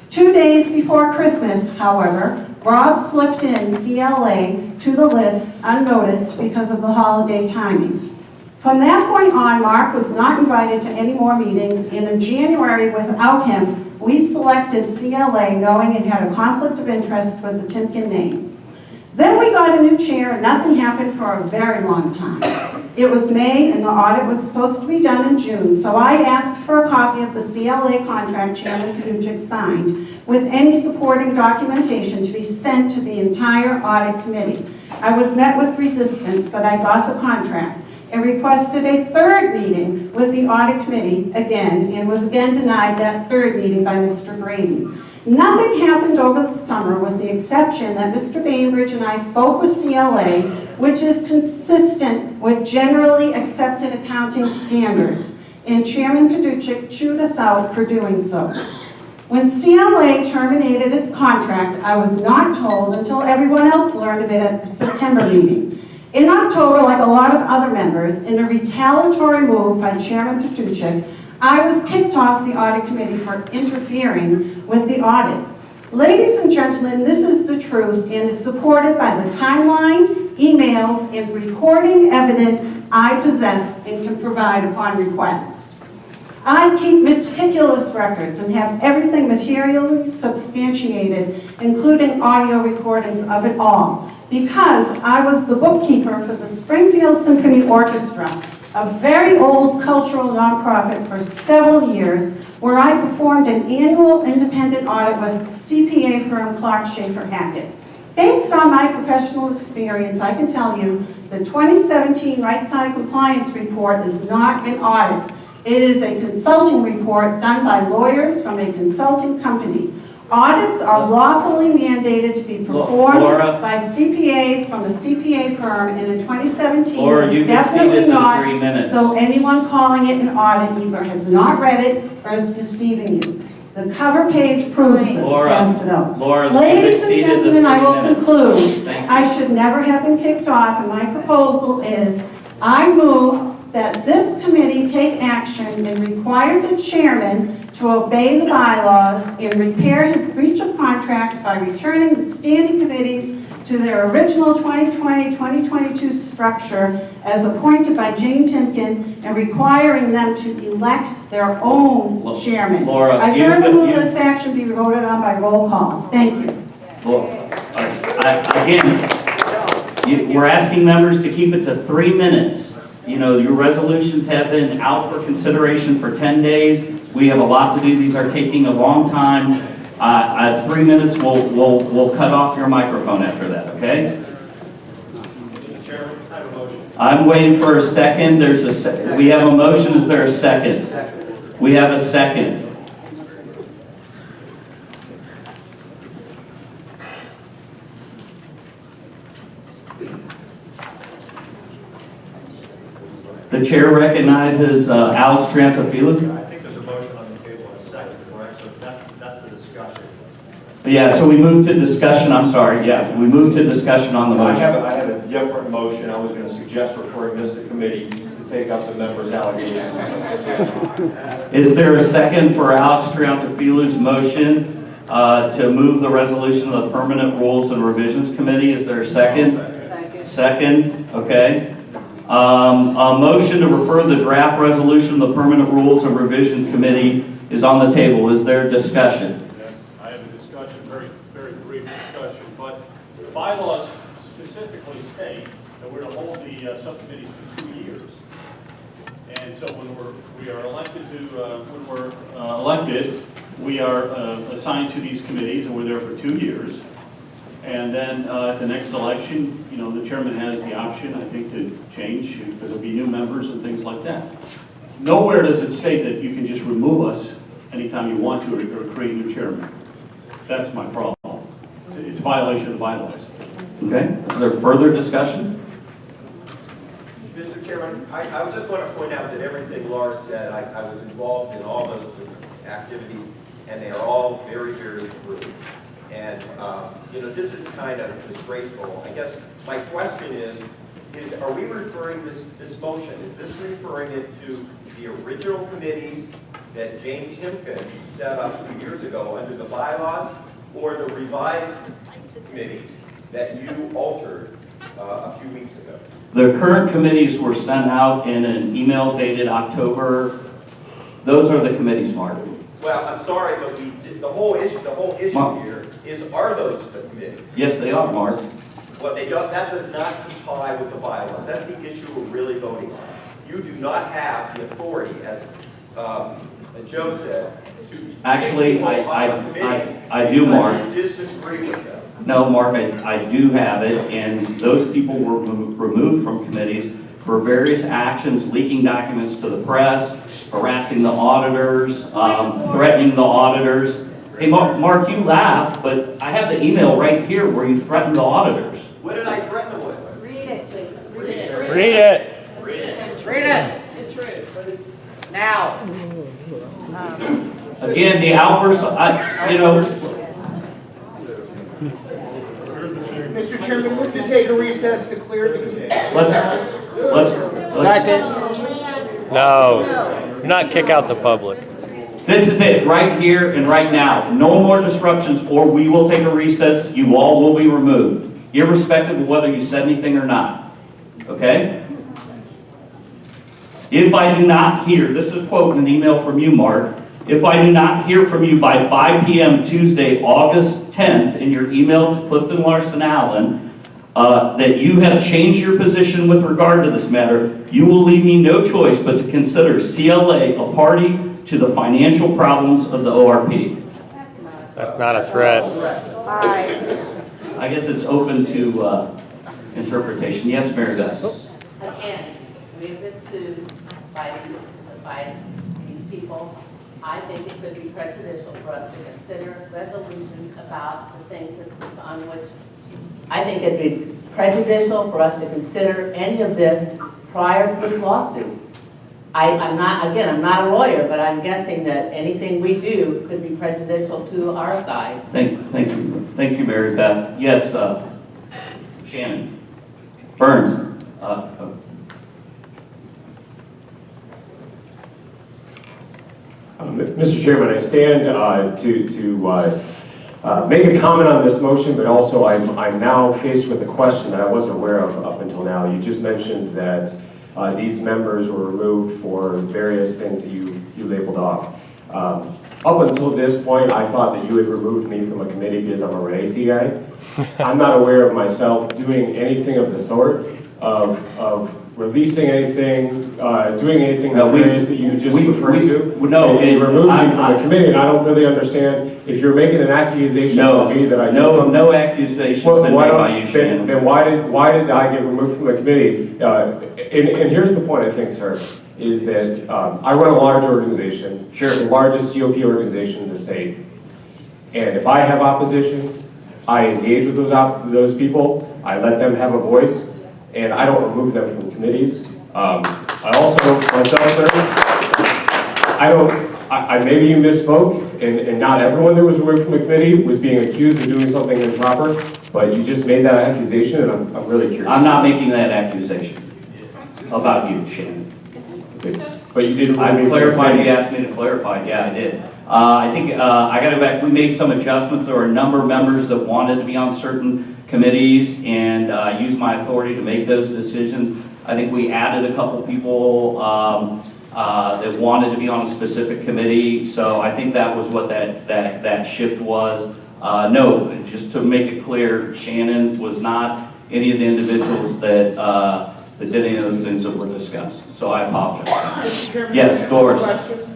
2 days before Christmas, however, Rob slipped in CLA to the list unnoticed because of the holiday timing. From that point on, Mark was not invited to any more meetings, and in January, without him, we selected CLA knowing it had a conflict of interest with the Timken name. Then we got a new chair and nothing happened for a very long time. It was May and the audit was supposed to be done in June, so I asked for a copy of the CLA contract Chairman Paduchik signed with any supporting documentation to be sent to the entire audit committee. I was met with resistance, but I got the contract and requested a third meeting with the audit committee again and was again denied that third meeting by Mr. Graydon. Nothing happened over the summer with the exception that Mr. Bainbridge and I spoke with CLA, which is consistent with generally accepted accounting standards, and Chairman Paduchik chewed us out for doing so. When CLA terminated its contract, I was not told until everyone else learned of it at the September meeting. In October, like a lot of other members, in a retaliatory move by Chairman Paduchik, I was kicked off the audit committee for interfering with the audit. Ladies and gentlemen, this is the truth and is supported by the timeline, emails, and recording evidence I possess and can provide upon request. I keep meticulous records and have everything materially substantiated, including audio recordings of it all, because I was the bookkeeper for the Springfield Symphony Orchestra, a very old cultural nonprofit for several years, where I performed an annual independent audit with CPA firm Clark Schaefer Hackett. Based on my professional experience, I can tell you the 2017 Right Side Compliance Report is not an audit. It is a consulting report done by lawyers from a consulting company. Audits are lawfully mandated to be performed by CPAs from a CPA firm, and in 2017, it's definitely not, so anyone calling it an audit either has not read it or is deceiving you. The cover page proves this. Pass it out. Ladies and gentlemen, I will conclude. I should never have been kicked off, and my proposal is I move that this committee take action and require the chairman to obey the bylaws and repair his breach of contract by returning the standing committees to their original 2020-2022 structure as appointed by Jane Timken and requiring them to elect their own chairman. Laura, I further move this action be voted on by roll call. Thank you. Again, we're asking members to keep it to 3 minutes. You know, your resolutions have been out for consideration for 10 days. We have a lot to do. These are taking a long time. At 3 minutes, we'll cut off your microphone after that, okay? I'm waiting for a second. We have a motion. Is there a second? We have a second. The chair recognizes Alex Triantafilou. I think there's a motion on the table in a second, correct? So that's the discussion. Yeah, so we moved to discussion, I'm sorry, yeah, we moved to discussion on the I motion. have a different motion. I was going to suggest referring this to committee to take up the members' allegations. Is there a second for Alex Triantafilou's motion to move the resolution of the Permanent Rules and Revisions Committee? Is there a second? Second, okay. A motion to refer the draft resolution of the Permanent Rules and Revision Committee is on the table. Is there discussion? I have a discussion, very brief discussion, but the bylaws specifically state that we're to hold the subcommittees for 2 years. And so when we are elected we are assigned to these committees, and we're there for 2 years. And then at the next election, you know, the chairman has the option, I think, to change, because there'll be new members and things like that. Nowhere does it state that you can just remove us anytime you want to, or create a new chairman. That's my problem. It's a violation of the bylaws. Okay, is there further discussion? Mr. Chairman, I just want to point out that everything Laura said, I was involved in all those activities, and they are all very, very true. And, you know, this is kind of disgraceful. I guess my question is are we referring this motion, is this referring it to the original committees that James Himkin set up 2 years ago under the bylaws, or the revised committees that you altered a few weeks ago? The current committees were sent out in an email dated October. Those are the committees, Mark. Well, I'm sorry, but the whole issue here is, are those the committees? Yes, they are, Mark. Well, they don't. That does not comply with the bylaws. That's the issue we're really voting on. You do not have the authority, as Joe said, to Actually, I do, Mark. You disagree with them. No, Mark, I do have it, and those people were removed from committees for various actions, leaking documents to the press, harassing the auditors, threatening the auditors. Hey, Mark, you laugh, but I have the email right here where you threatened the auditors. What did I threaten them with? Read it, please. Read it. Read it. Read it. It's true. Now. Again, the outbursts, you know. Mr. Chairman, move to take a recess to clear the committee. Let's Second. No. Do not kick out the public. This is it, right here and right now. No more disruptions, or we will take a recess. You all will be removed, irrespective of whether you said anything or not. Okay? If I do not hear, this is a quote in an email from you, Mark. If I do not hear from you by 5 p.m. Tuesday, August 10th, in your email to Clifton Larson Allen, that you have changed your position with regard to this matter, you will leave me no choice but to consider CLA a party to the financial problems of the ORP. That's not a threat. I guess it's open to interpretation. Yes, Mary Beth. Again, we've been sued by these people. I think it could be prejudicial for us to consider resolutions about the things on which I think it'd be prejudicial for us to consider any of this prior to this lawsuit. I'm not a lawyer, but I'm guessing that anything we do could be prejudicial to our side. Thank you, Mary Beth. Yes, Shannon. Burns. Mr. Chairman, I stand to make a comment on this motion, but also I'm now faced with a question that I wasn't aware of up until now. You just mentioned that these members were removed for various things that you labeled off. Up until this point, I thought that you had removed me from a committee because I'm a Renacci guy. I'm not aware of myself doing anything of the sort, of releasing anything, doing anything nefarious that you just referred to. No, and you removed me from the committee, and I don't really understand if you're making an accusation of me that I did something. No accusation been made by you, Shannon. Then why did I get removed from the committee? And here's the point, I think, sir, is that I run a large organization, the largest GOP organization in the state. And if I have opposition, I engage with those people, I let them have a voice, and I don't remove them from committees. I also, myself, sir, maybe you misspoke, and not everyone that was away from the committee was being accused of doing something improper, but you just made that accusation, and I'm really curious. I'm not making that accusation about you, Shannon. But you did. I clarified, you asked me to clarify, yeah, I did. I think, I gotta go back, we made some adjustments. There were a number of members that wanted to be on certain committees, and used my authority to make those decisions. I think we added a couple people that wanted to be on a specific committee, so I think that was what that shift was. No, just to make it clear, Shannon was not any of the individuals that did any of those things that were discussed, so I apologize. Yes, Doris. Mr.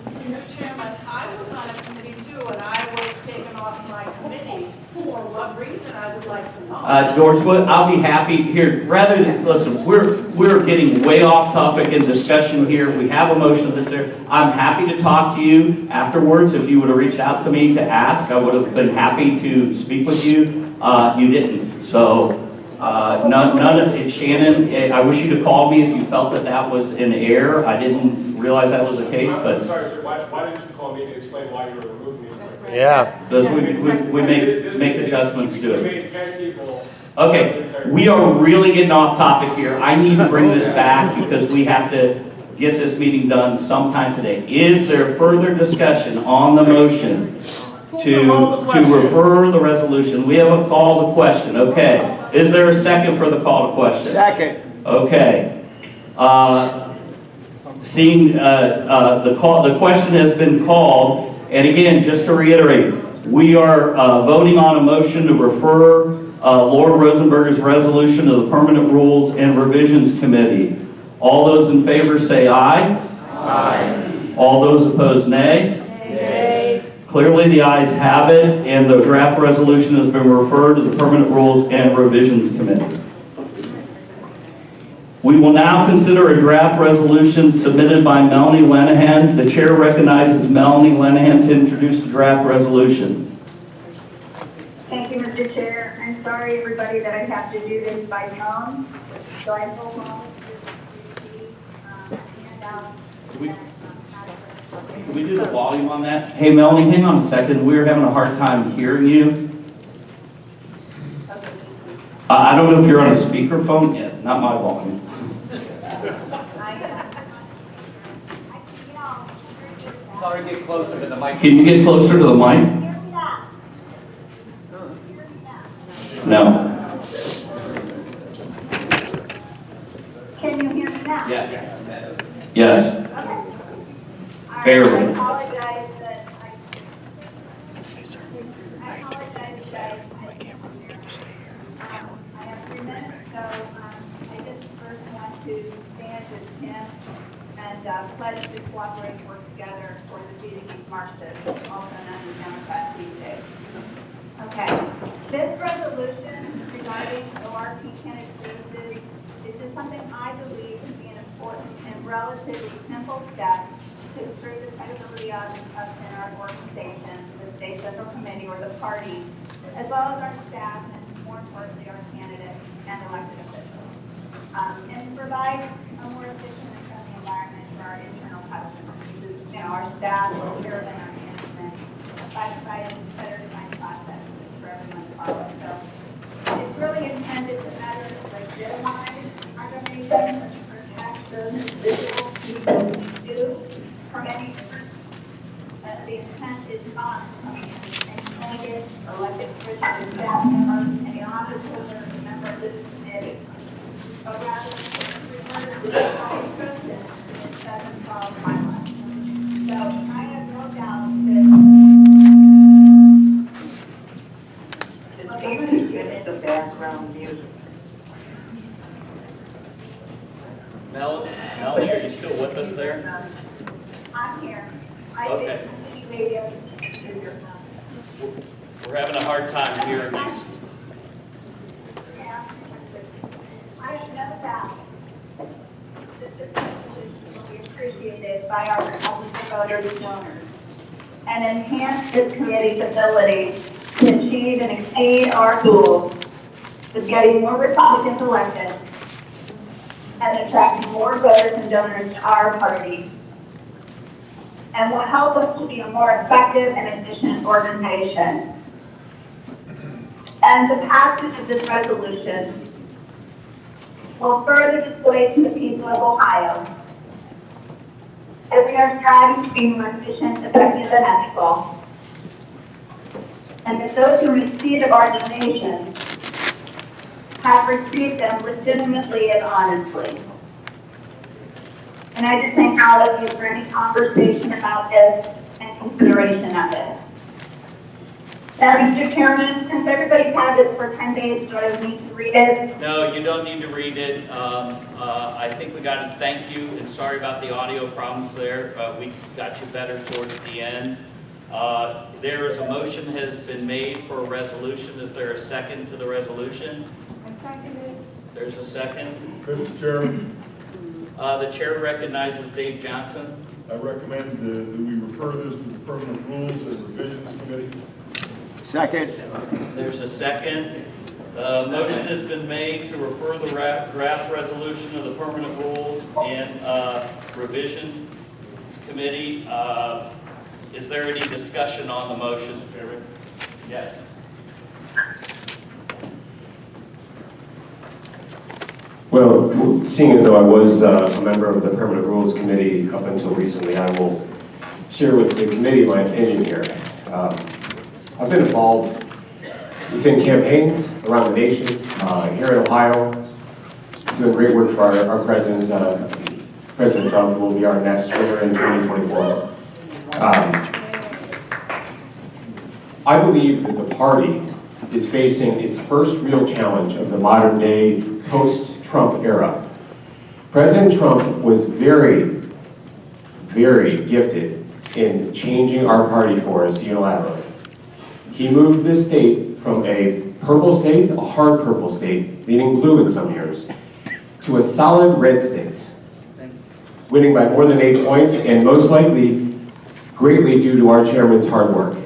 Chairman, I was on a committee too, and I was taken off my committee. For what reason, I would like to know. Doris, I'll be happy here. Rather than, listen, we're getting way off topic in discussion here. We have a motion that's there. I'm happy to talk to you afterwards. If you would have reached out to me to ask, I would have been happy to speak with you. You didn't. So none of it, Shannon, I wish you'd have called me if you felt that was an error. I didn't realize that was the case, but. I'm sorry, sir, why didn't you call me to explain why you were removing me? Yeah. Because we make adjustments to it. made 10 people. Okay, we are really getting off topic here. I need to bring this back because we have to get this meeting done sometime today. Is there further discussion on the motion to refer the resolution? We have a call to question, okay. Is there a second for the call to question? Second. Okay. Seeing the question has been called, and again, just to reiterate, we are voting on a motion to refer Laura Rosenberger's resolution to the Permanent Rules and Revisions Committee. All those in favor say aye. Aye. All those opposed, nay. Nay. Clearly the ayes have it, and the draft resolution has been referred to the Permanent Rules and Revisions Committee. We will now consider a draft resolution submitted by Melanie Lenahan. The chair recognizes Melanie Lenahan to introduce the draft resolution. Thank you, Mr. Chair. I'm sorry, everybody, that I have to do this by phone. So I hold on to the handout. Can we do the volume on that? Hey, Melanie, hang on a second. We're having a hard time hearing you. I don't know if you're on a speakerphone. Yeah, not my volume. Sorry, get closer to the mic. Can you get closer to the mic? No. Can you hear me now? Yes. Yes. Okay. Barely. I apologize that I apologize that I have 3 minutes, so I just first want to stand with Tim and pledge to cooperate and work together for the CDC Marxist, also known as Democrat Tuesday. Okay. This resolution regarding ORP Clinic services is just something I believe to be an important and relatively simple step to improve the credibility of us in our organization, the state central committee or the party, as well as our staff and more importantly our candidates and elected officials. And to provide a more efficient and friendly environment for our internal customers. Our staff will serve and our management by providing better defined processes for everyone to follow. So it's really intended to better legitimize our donations and protect those individual people who do from any the intent is not any appointed elected officials, staff members, any office holder, member of this committee, but rather to refer to the process instead of follow timelines. So I have no doubt that the background music. Melanie, are you still with us there? I'm here. Okay. We're having a hard time hearing you. I have no doubt that this resolution will be appreciated by our Republican voters and donors and enhance this committee's ability to achieve and exceed our goals of getting more Republicans elected and attracting more voters and donors to our party, and will help us to be a more effective and efficient organization. And the passage of this resolution will further display to the people of Ohio that we are striving to be more efficient, effective, and ethical, and that those who receive of our donations have received them legitimately and honestly. And I just thank all of you for any conversation about this and consideration of it. Now, Mr. Chairman, since everybody's had this for 10 days, do I need to read it? No, you don't need to read it. I think we got to thank you, and sorry about the audio problems there. We got you better towards the end. There is a motion has been made for a resolution. Is there a second to the resolution? I second it. There's a second. Mr. Chairman, The chair recognizes Dave Johnson. I recommend that we refer this to the Permanent Rules and Revisions Committee. Second. There's a second. Motion has been made to refer the draft resolution of the Permanent Rules and Revision Committee. Is there any discussion on the motion? Yes. Well, seeing as though I was a member of the Permanent Rules Committee up until recently, I will share with the committee my opinion here. I've been involved within campaigns around the nation, here in Ohio, doing great work for our president, President Trump, who will be our next winner in 2024. I believe that the party is facing its first real challenge of the modern day post-Trump era. President Trump was very, very gifted in changing our party for us unilaterally. He moved this state from a purple state, a hard purple state, leaning blue in some years, to a solid red state, winning by more than 8 points, and most likely greatly due to our chairman's hard work.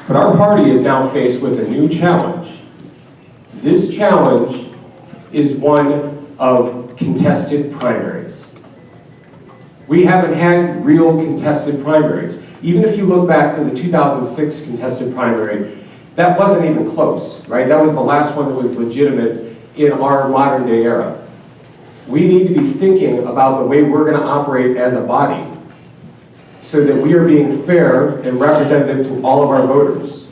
But our party is now faced with a new challenge. This challenge is one of contested primaries. We haven't had real contested primaries. Even if you look back to the 2006 contested primary, that wasn't even close, right? That was the last one that was legitimate in our modern day era. We need to be thinking about the way we're going to operate as a body so that we are being fair and representative to all of our voters.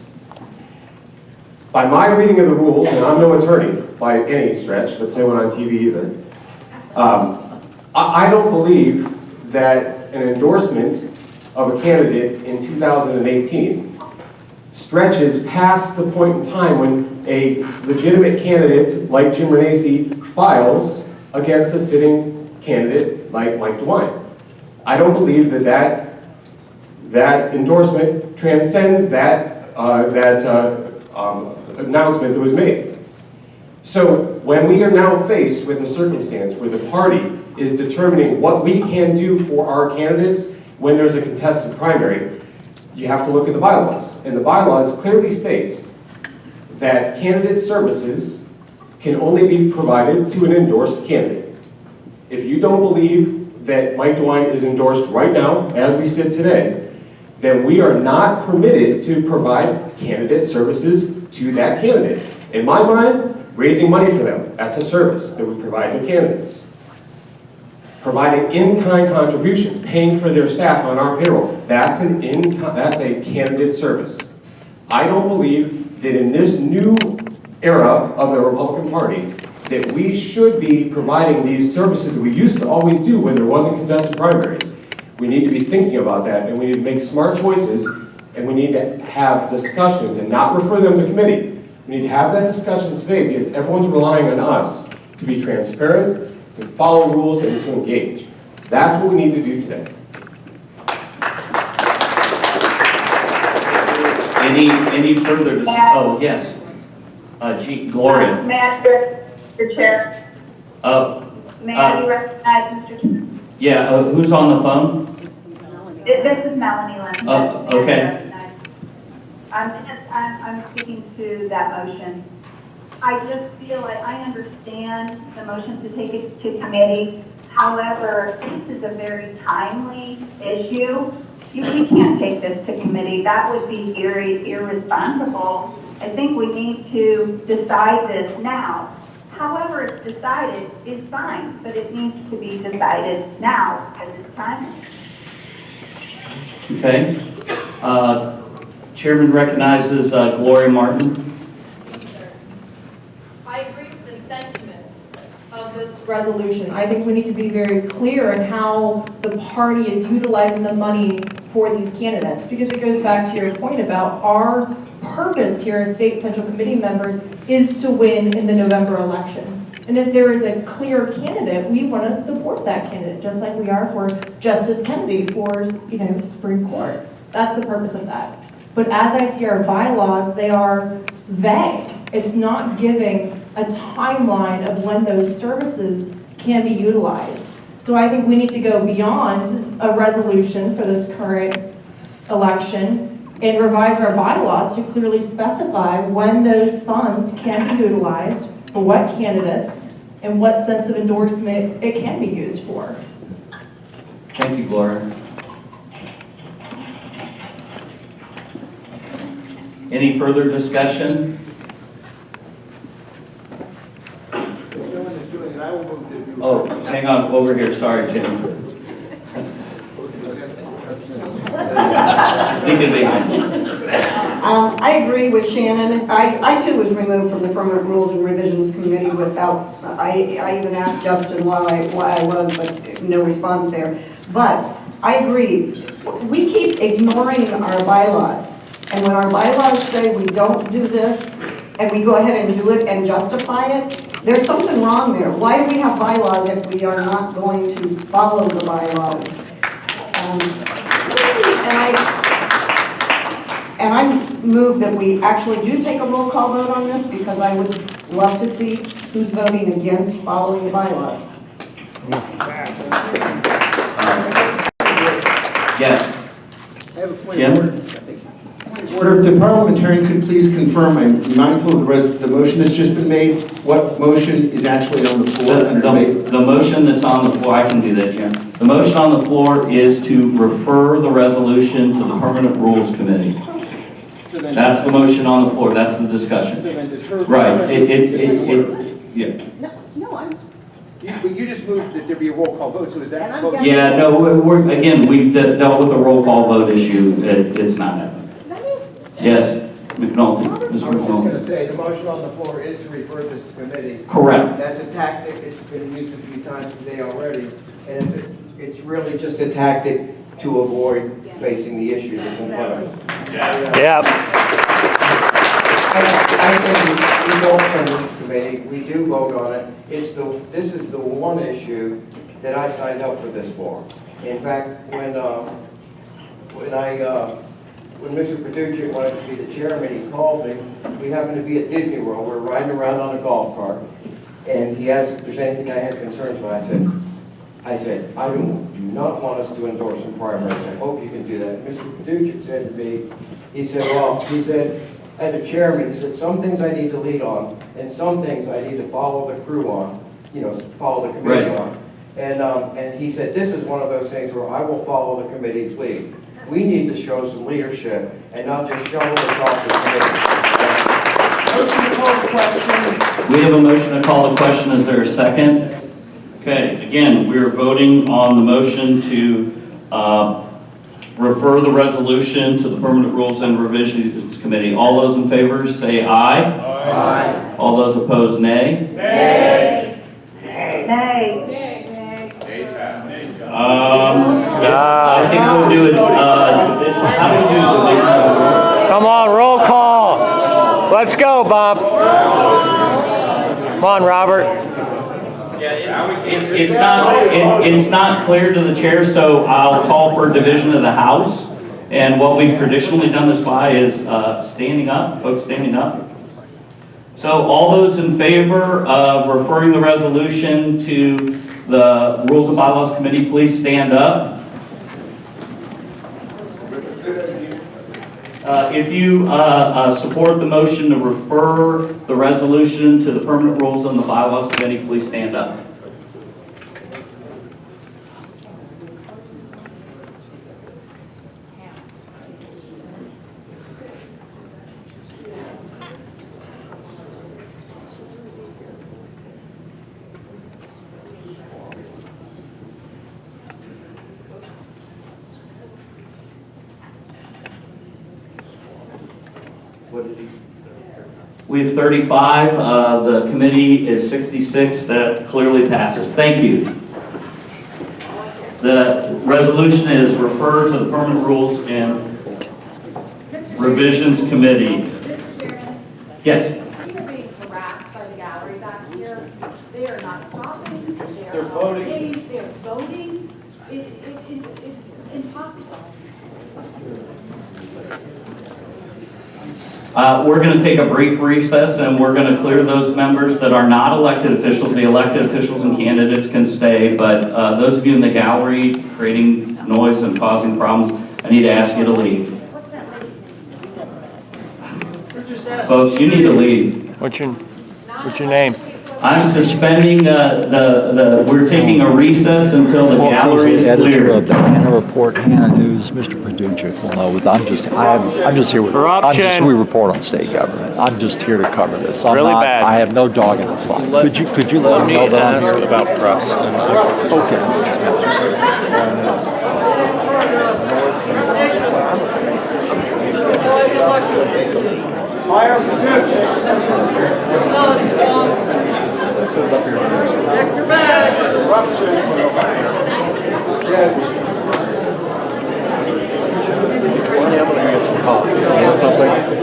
By my reading of the rules, and I'm no attorney by any stretch to play one on TV either, I don't believe that an endorsement of a candidate in 2018 stretches past the point in time when a legitimate candidate like Jim Renacci files against a sitting candidate like Mike DeWine. I don't believe that endorsement transcends that announcement that was made. So when we are now faced with a circumstance where the party is determining what we can do for our candidates when there's a contested primary, you have to look at the bylaws. And the bylaws clearly state that candidate services can only be provided to an endorsed candidate. If you don't believe that Mike DeWine is endorsed right now, as we sit today, then we are not permitted to provide candidate services to that candidate. In my mind, raising money for them, that's a service that we provide to candidates. Providing in-kind contributions, paying for their staff on our payroll, that's a candidate service. I don't believe that in this new era of the Republican Party that we should be providing these services that we used to always do when there wasn't contested primaries. We need to be thinking about that, and we need to make smart choices, and we need to have discussions and not refer them to committee. We need to have that discussion today because everyone's relying on us to be transparent, to follow rules, and to engage. That's what we need to do today. Any further discussion? Oh, yes. Gloria. May I ask Mr. Chair? May I be recognized, Mr. Chair? Yeah, who's on the phone? This is Melanie Lynn. Okay. I'm speaking to that motion. I just feel like I understand the motion to take it to committee. However, this is a very timely issue. We can't take this to committee. That would be irresponsible. I think we need to decide this now. However it's decided is fine, but it needs to be decided now at this time. Okay. Chairman recognizes Gloria Martin. I agree with the sentiments of this resolution. I think we need to be very clear in how the party is utilizing the money for these candidates, because it goes back to your point about our purpose here as state central committee members is to win in the November election. And if there is a clear candidate, we want to support that candidate, just like we are for Justice Kennedy for, Supreme Court. That's the purpose of that. But as I see our bylaws, they are vague. It's not giving a timeline of when those services can be utilized. So I think we need to go beyond a resolution for this current election and revise our bylaws to clearly specify when those funds can be utilized, for what candidates, and what sense of endorsement it can be used for. Thank you, Gloria. Any further discussion? Oh, hang on, over here, sorry, Jim. I agree with Shannon. I too was removed from the Permanent Rules and Revisions Committee without, I even asked Justin why I was, but no response there. But I agree. We keep ignoring our bylaws. And when our bylaws say we don't do this, and we go ahead and do it and justify it, there's something wrong there. Why do we have bylaws if we are not going to follow the bylaws? And I move that we actually do take a roll call vote on this, because I would love to see who's voting against following the bylaws. Yes. I have a point Jim? of order. Order, if the parliamentarian could please confirm, I'm mindful of the motion that's just been made, what motion is actually on the floor? The motion that's on the floor, I can do that, Jim. The motion on the floor is to refer the resolution to the Permanent Rules Committee. That's the motion on the floor, that's the discussion. Right, yeah. But you just moved that there be a roll call vote, so is that vote? Yeah, no, we've dealt with a roll call vote issue, it's not happening. Yes, McNulty, Mr. I was just McNulty. going to say, the motion on the floor is to refer this to committee. Correct. That's a tactic, it's been used a few times today already, and it's really just a tactic to avoid facing the issue that's in front of us. Yeah. I think we don't send this to committee, we do vote on it. This is the one issue that I signed up for this for. In fact, when Mr. Paducci wanted to be the chairman, he called me. We happened to be at Disney World. We're riding around on a golf cart. And he asked if there's anything I had concerns about. I said, I do not want us to endorse some primaries. I hope you can do that. Mr. Paducci said to me, he said, as a chairman, he said, some things I need to lead on, and some things I need to follow the crew on, follow the committee on. And he said, this is one of those things where I will follow the committee's lead. We need to show some leadership and not just shovel this off the committee. Motion to call the question. We have a motion to call the question. Is there a second? Okay, again, we are voting on the motion to refer the resolution to the Permanent Rules and Revisions Committee. All those in favor say aye. Aye. All those opposed, nay. Nay. Nay. I think we'll do it. How do we do division? Come on, roll call. Let's go, Bob. Come on, Robert. It's not clear to the chair, so I'll call for division of the House. And what we've traditionally done this by is standing up, folks standing up. So all those in favor of referring the resolution to the Rules and Bylaws Committee, please stand up. If you support the motion to refer the resolution to the Permanent Rules and the Bylaws Committee, please stand up. We have 35. The committee is 66. That clearly passes. Thank you. The resolution is referred to the Permanent Rules and Revisions Committee. Mr. Chairman? Yes. People are being harassed by the galleries out here. They are not stopping. They're voting. They're voting. It's impossible. We're going to take a brief recess and we're going to clear those members that are not elected officials. The elected officials and candidates can stay, but those of you in the gallery creating noise and causing problems, I need to ask you to leave. Folks, you need to leave. What's your name? I'm suspending we're taking a recess until the gallery is Editor of cleared. the Hannah Report, Hannah News, Mr. Paducah will know. I'm just here with, we report on state government. I'm just here to cover this. Really bad. I have no dog in this fight. Could you let me know that I'm here? About press. Okay. Fire protection.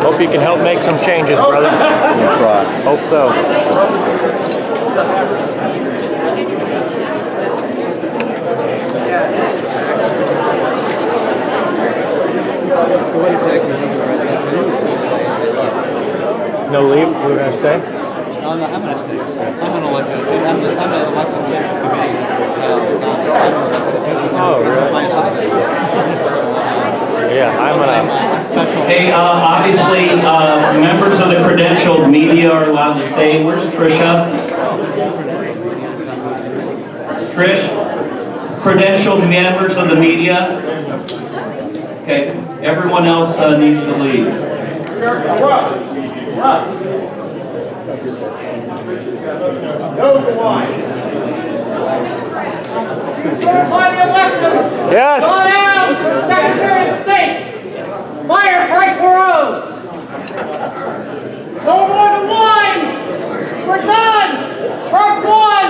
Hope you can help make some changes, brother. We'll try. Hope so. No leave? We're gonna stay? I'm going to stay. I'm an elected. I'm an election committee. Oh, really? Yeah, I'm gonna. Hey, obviously, members of the credentialed media are allowed to stay. Where's Trisha? Trish? Credentialed members of the media? Okay, everyone else needs to leave. Certify the election. Yes. John Adams, Secretary of State. Fire Frank LaRose. No more than one. We're done. Trump won.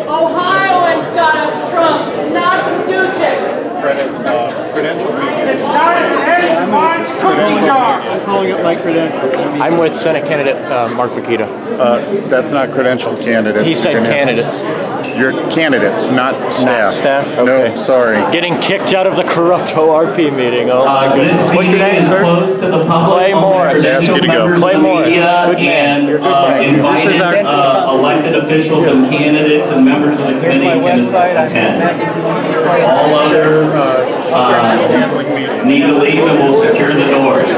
Ohioans got us Trump, not Paducah. It's not an egg large cookie jar. I'm calling up my credentials. I'm with Senate candidate Mark Pukita. That's not credentialed candidates. He said candidates. You're candidates, not staff. Not staff? Okay. No, sorry. Getting kicked out of the corrupt ORP meeting. Oh my This goodness. What's your meeting name, is sir? closed to the public. Clay Morris. Ask you to go. Members Clay of the Morris. media Good man. and You're a good man. invited This is our- elected officials and candidates and members of the committee can attend. All other need to leave and we'll secure the doors.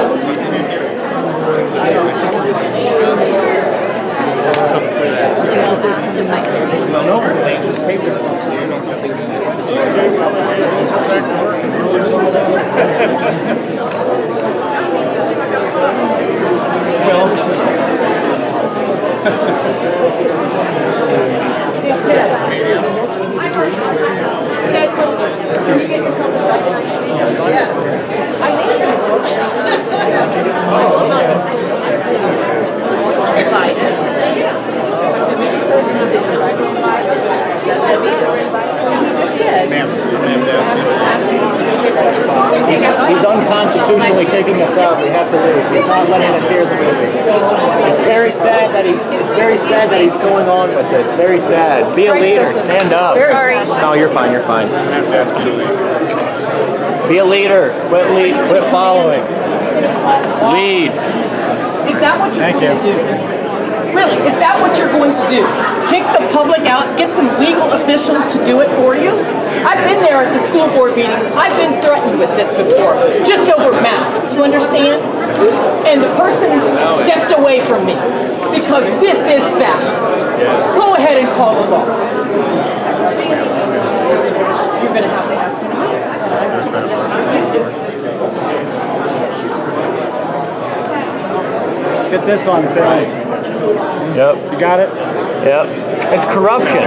He's unconstitutionally kicking us out. We have to leave. He's not letting us hear the meeting. It's very sad that he's going on with it. It's very sad. Be a leader. Stand up. Sorry. No, you're fine. You're fine. Be a leader. Quit following. Lead. Is that what you're Thank going to you. do? Really, is that what you're going to do? Kick the public out, get some legal officials to do it for you? I've been there at the school board meetings. I've been threatened with this before, just over masks, you understand? And the person stepped away from me because this is fascist. Go ahead and call the law. You're going to have to ask me to leave. Just refuse it. Get this on film. Yep. You got it? Yep. It's corruption.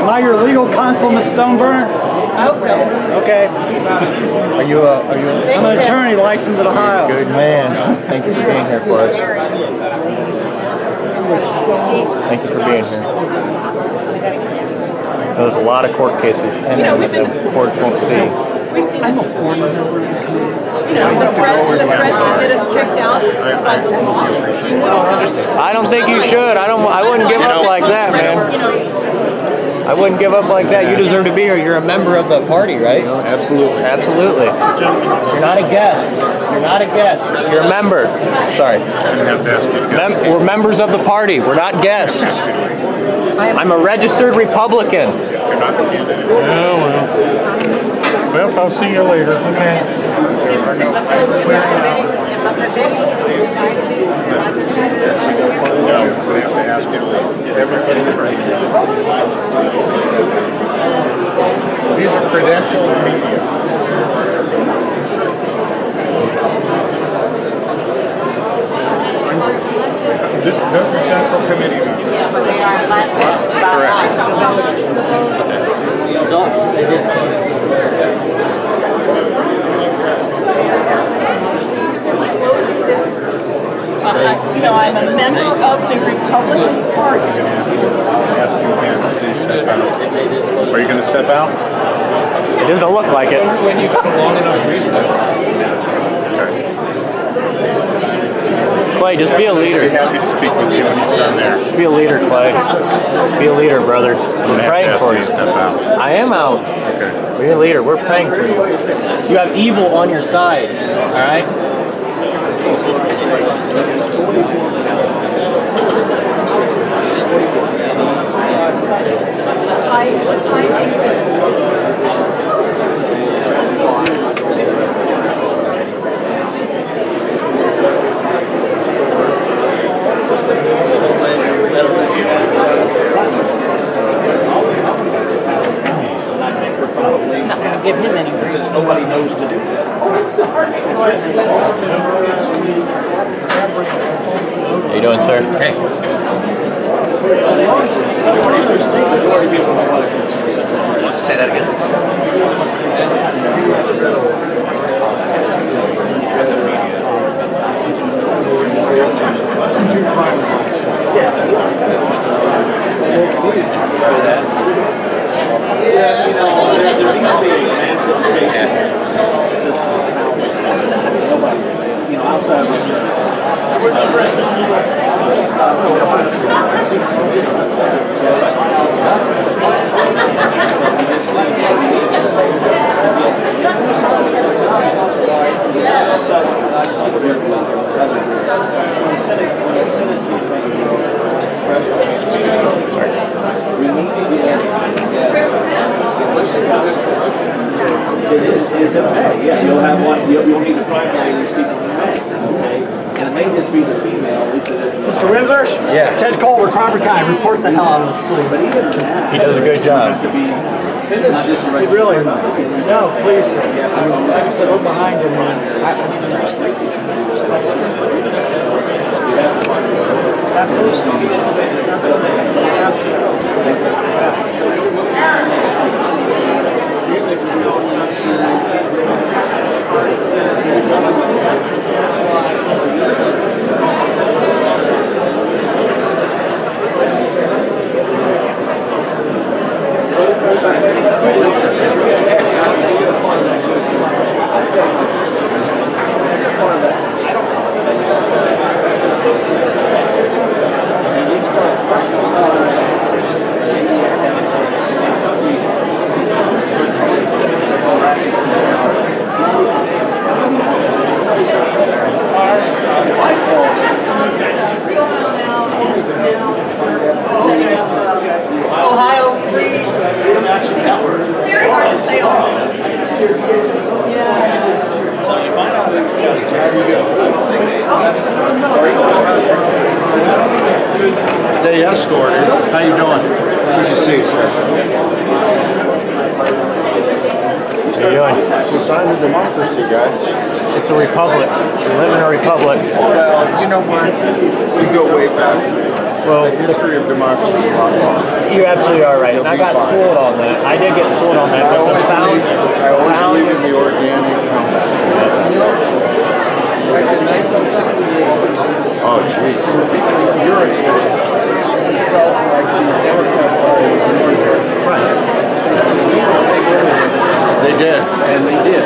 Am I your legal counsel, Ms. Stoneburn? I hope so. Okay. Are you I'm an attorney licensed in Ohio. Good man. Thank you for being here for us. Thank you for being here. There's a lot of court cases pending that the courts won't see. We've seen this before. You know, the threat to get us kicked out by the law. I don't think you should. I wouldn't give up like that, man. I wouldn't give up like that. You deserve to be here. You're a member of the party, right? Absolutely. Absolutely. You're not a guest. You're not a guest. You're a member. Sorry. We're members of the party. We're not guests. I'm a registered Republican. Well, I'll see you later. Okay. These are credentialed media. Those are central committee members. Yeah, but they are you know, I'm a member of the Republican Party. Are you going to step out? It doesn't look like it. When you come long enough recess. Clay, just be a leader. I'd be happy to speak with you when he's done there. Just be a leader, Clay. Just be a leader, brother. We're praying for you. Step out. I am out. Okay. Be a leader. We're praying for you. You have evil on your side. All right? I'm not going to give him any because nobody knows to do that. Oh, I'm sorry. How you doing, sir? Hey. Say that again. Yeah, you know, there needs to be a massive nobody, you know, outside of is in May. Yeah, you'll have one. You'll need a primary and people in May. Okay, and it may just be the female. Lisa doesn't. Mr. Windsor? Yes. Ted Culver, Crawford County, report the hell out of this, please. But even that, He does a good job. It really, no, please. I said, we're behind him. you doing? It's a sign of democracy, guys. It's a republic. We live in a republic. Well, you know what? We go way back. Well, the history of democracy is a lot longer. You're absolutely all right. And I got schooled on that. I did get schooled on that. I always believe in the organic compass. Back in 1968. Oh, jeez. You're an age. Felt like the Democrat Party was more there. Right. They did. And they did.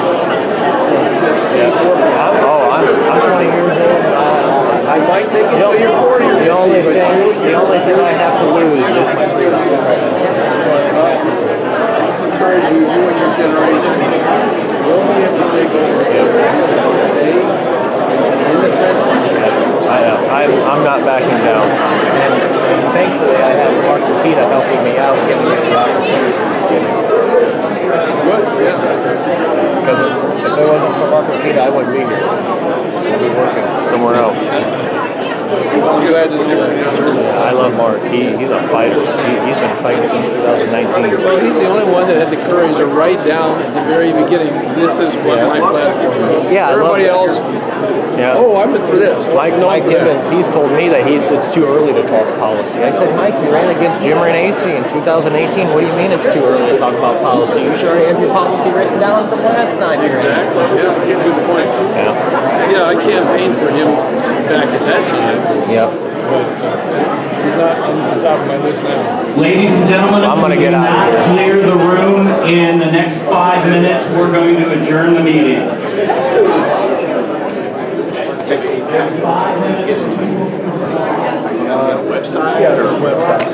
Yeah. I'm 20 years old. I might take it till you're 40. The only thing I have to lose is my freedom. Just encourage you and your generation. You only have to take over. You have to stay in the trenches. I know. I'm not backing down. And thankfully, I have Mark Pukita helping me out, giving me the opportunity. Good, yeah. Because if it wasn't for Mark Pukita, I wouldn't be here. I'd be working somewhere else. You had to do it. I love Mark. He's a fighter. He's been fighting since 2019. Well, he's the only one that had the courage to write down at the very beginning, this is what my platform is. Yeah, everybody else, oh, I'm in for this. Mike Gibbons, he's told me that it's too early to talk policy. I said, Mike, you ran against Jim Renacci in 2018. What do you mean it's too early to talk about policy? You sure have your policy written down from last time. Exactly. Yeah, good point. Yeah, I campaigned for him back at that time. Yep. He's not on the top of my list now. Ladies and gentlemen, I'm gonna get out of here. Clear the room in the next 5 minutes. We're going to adjourn the meeting. Website or website?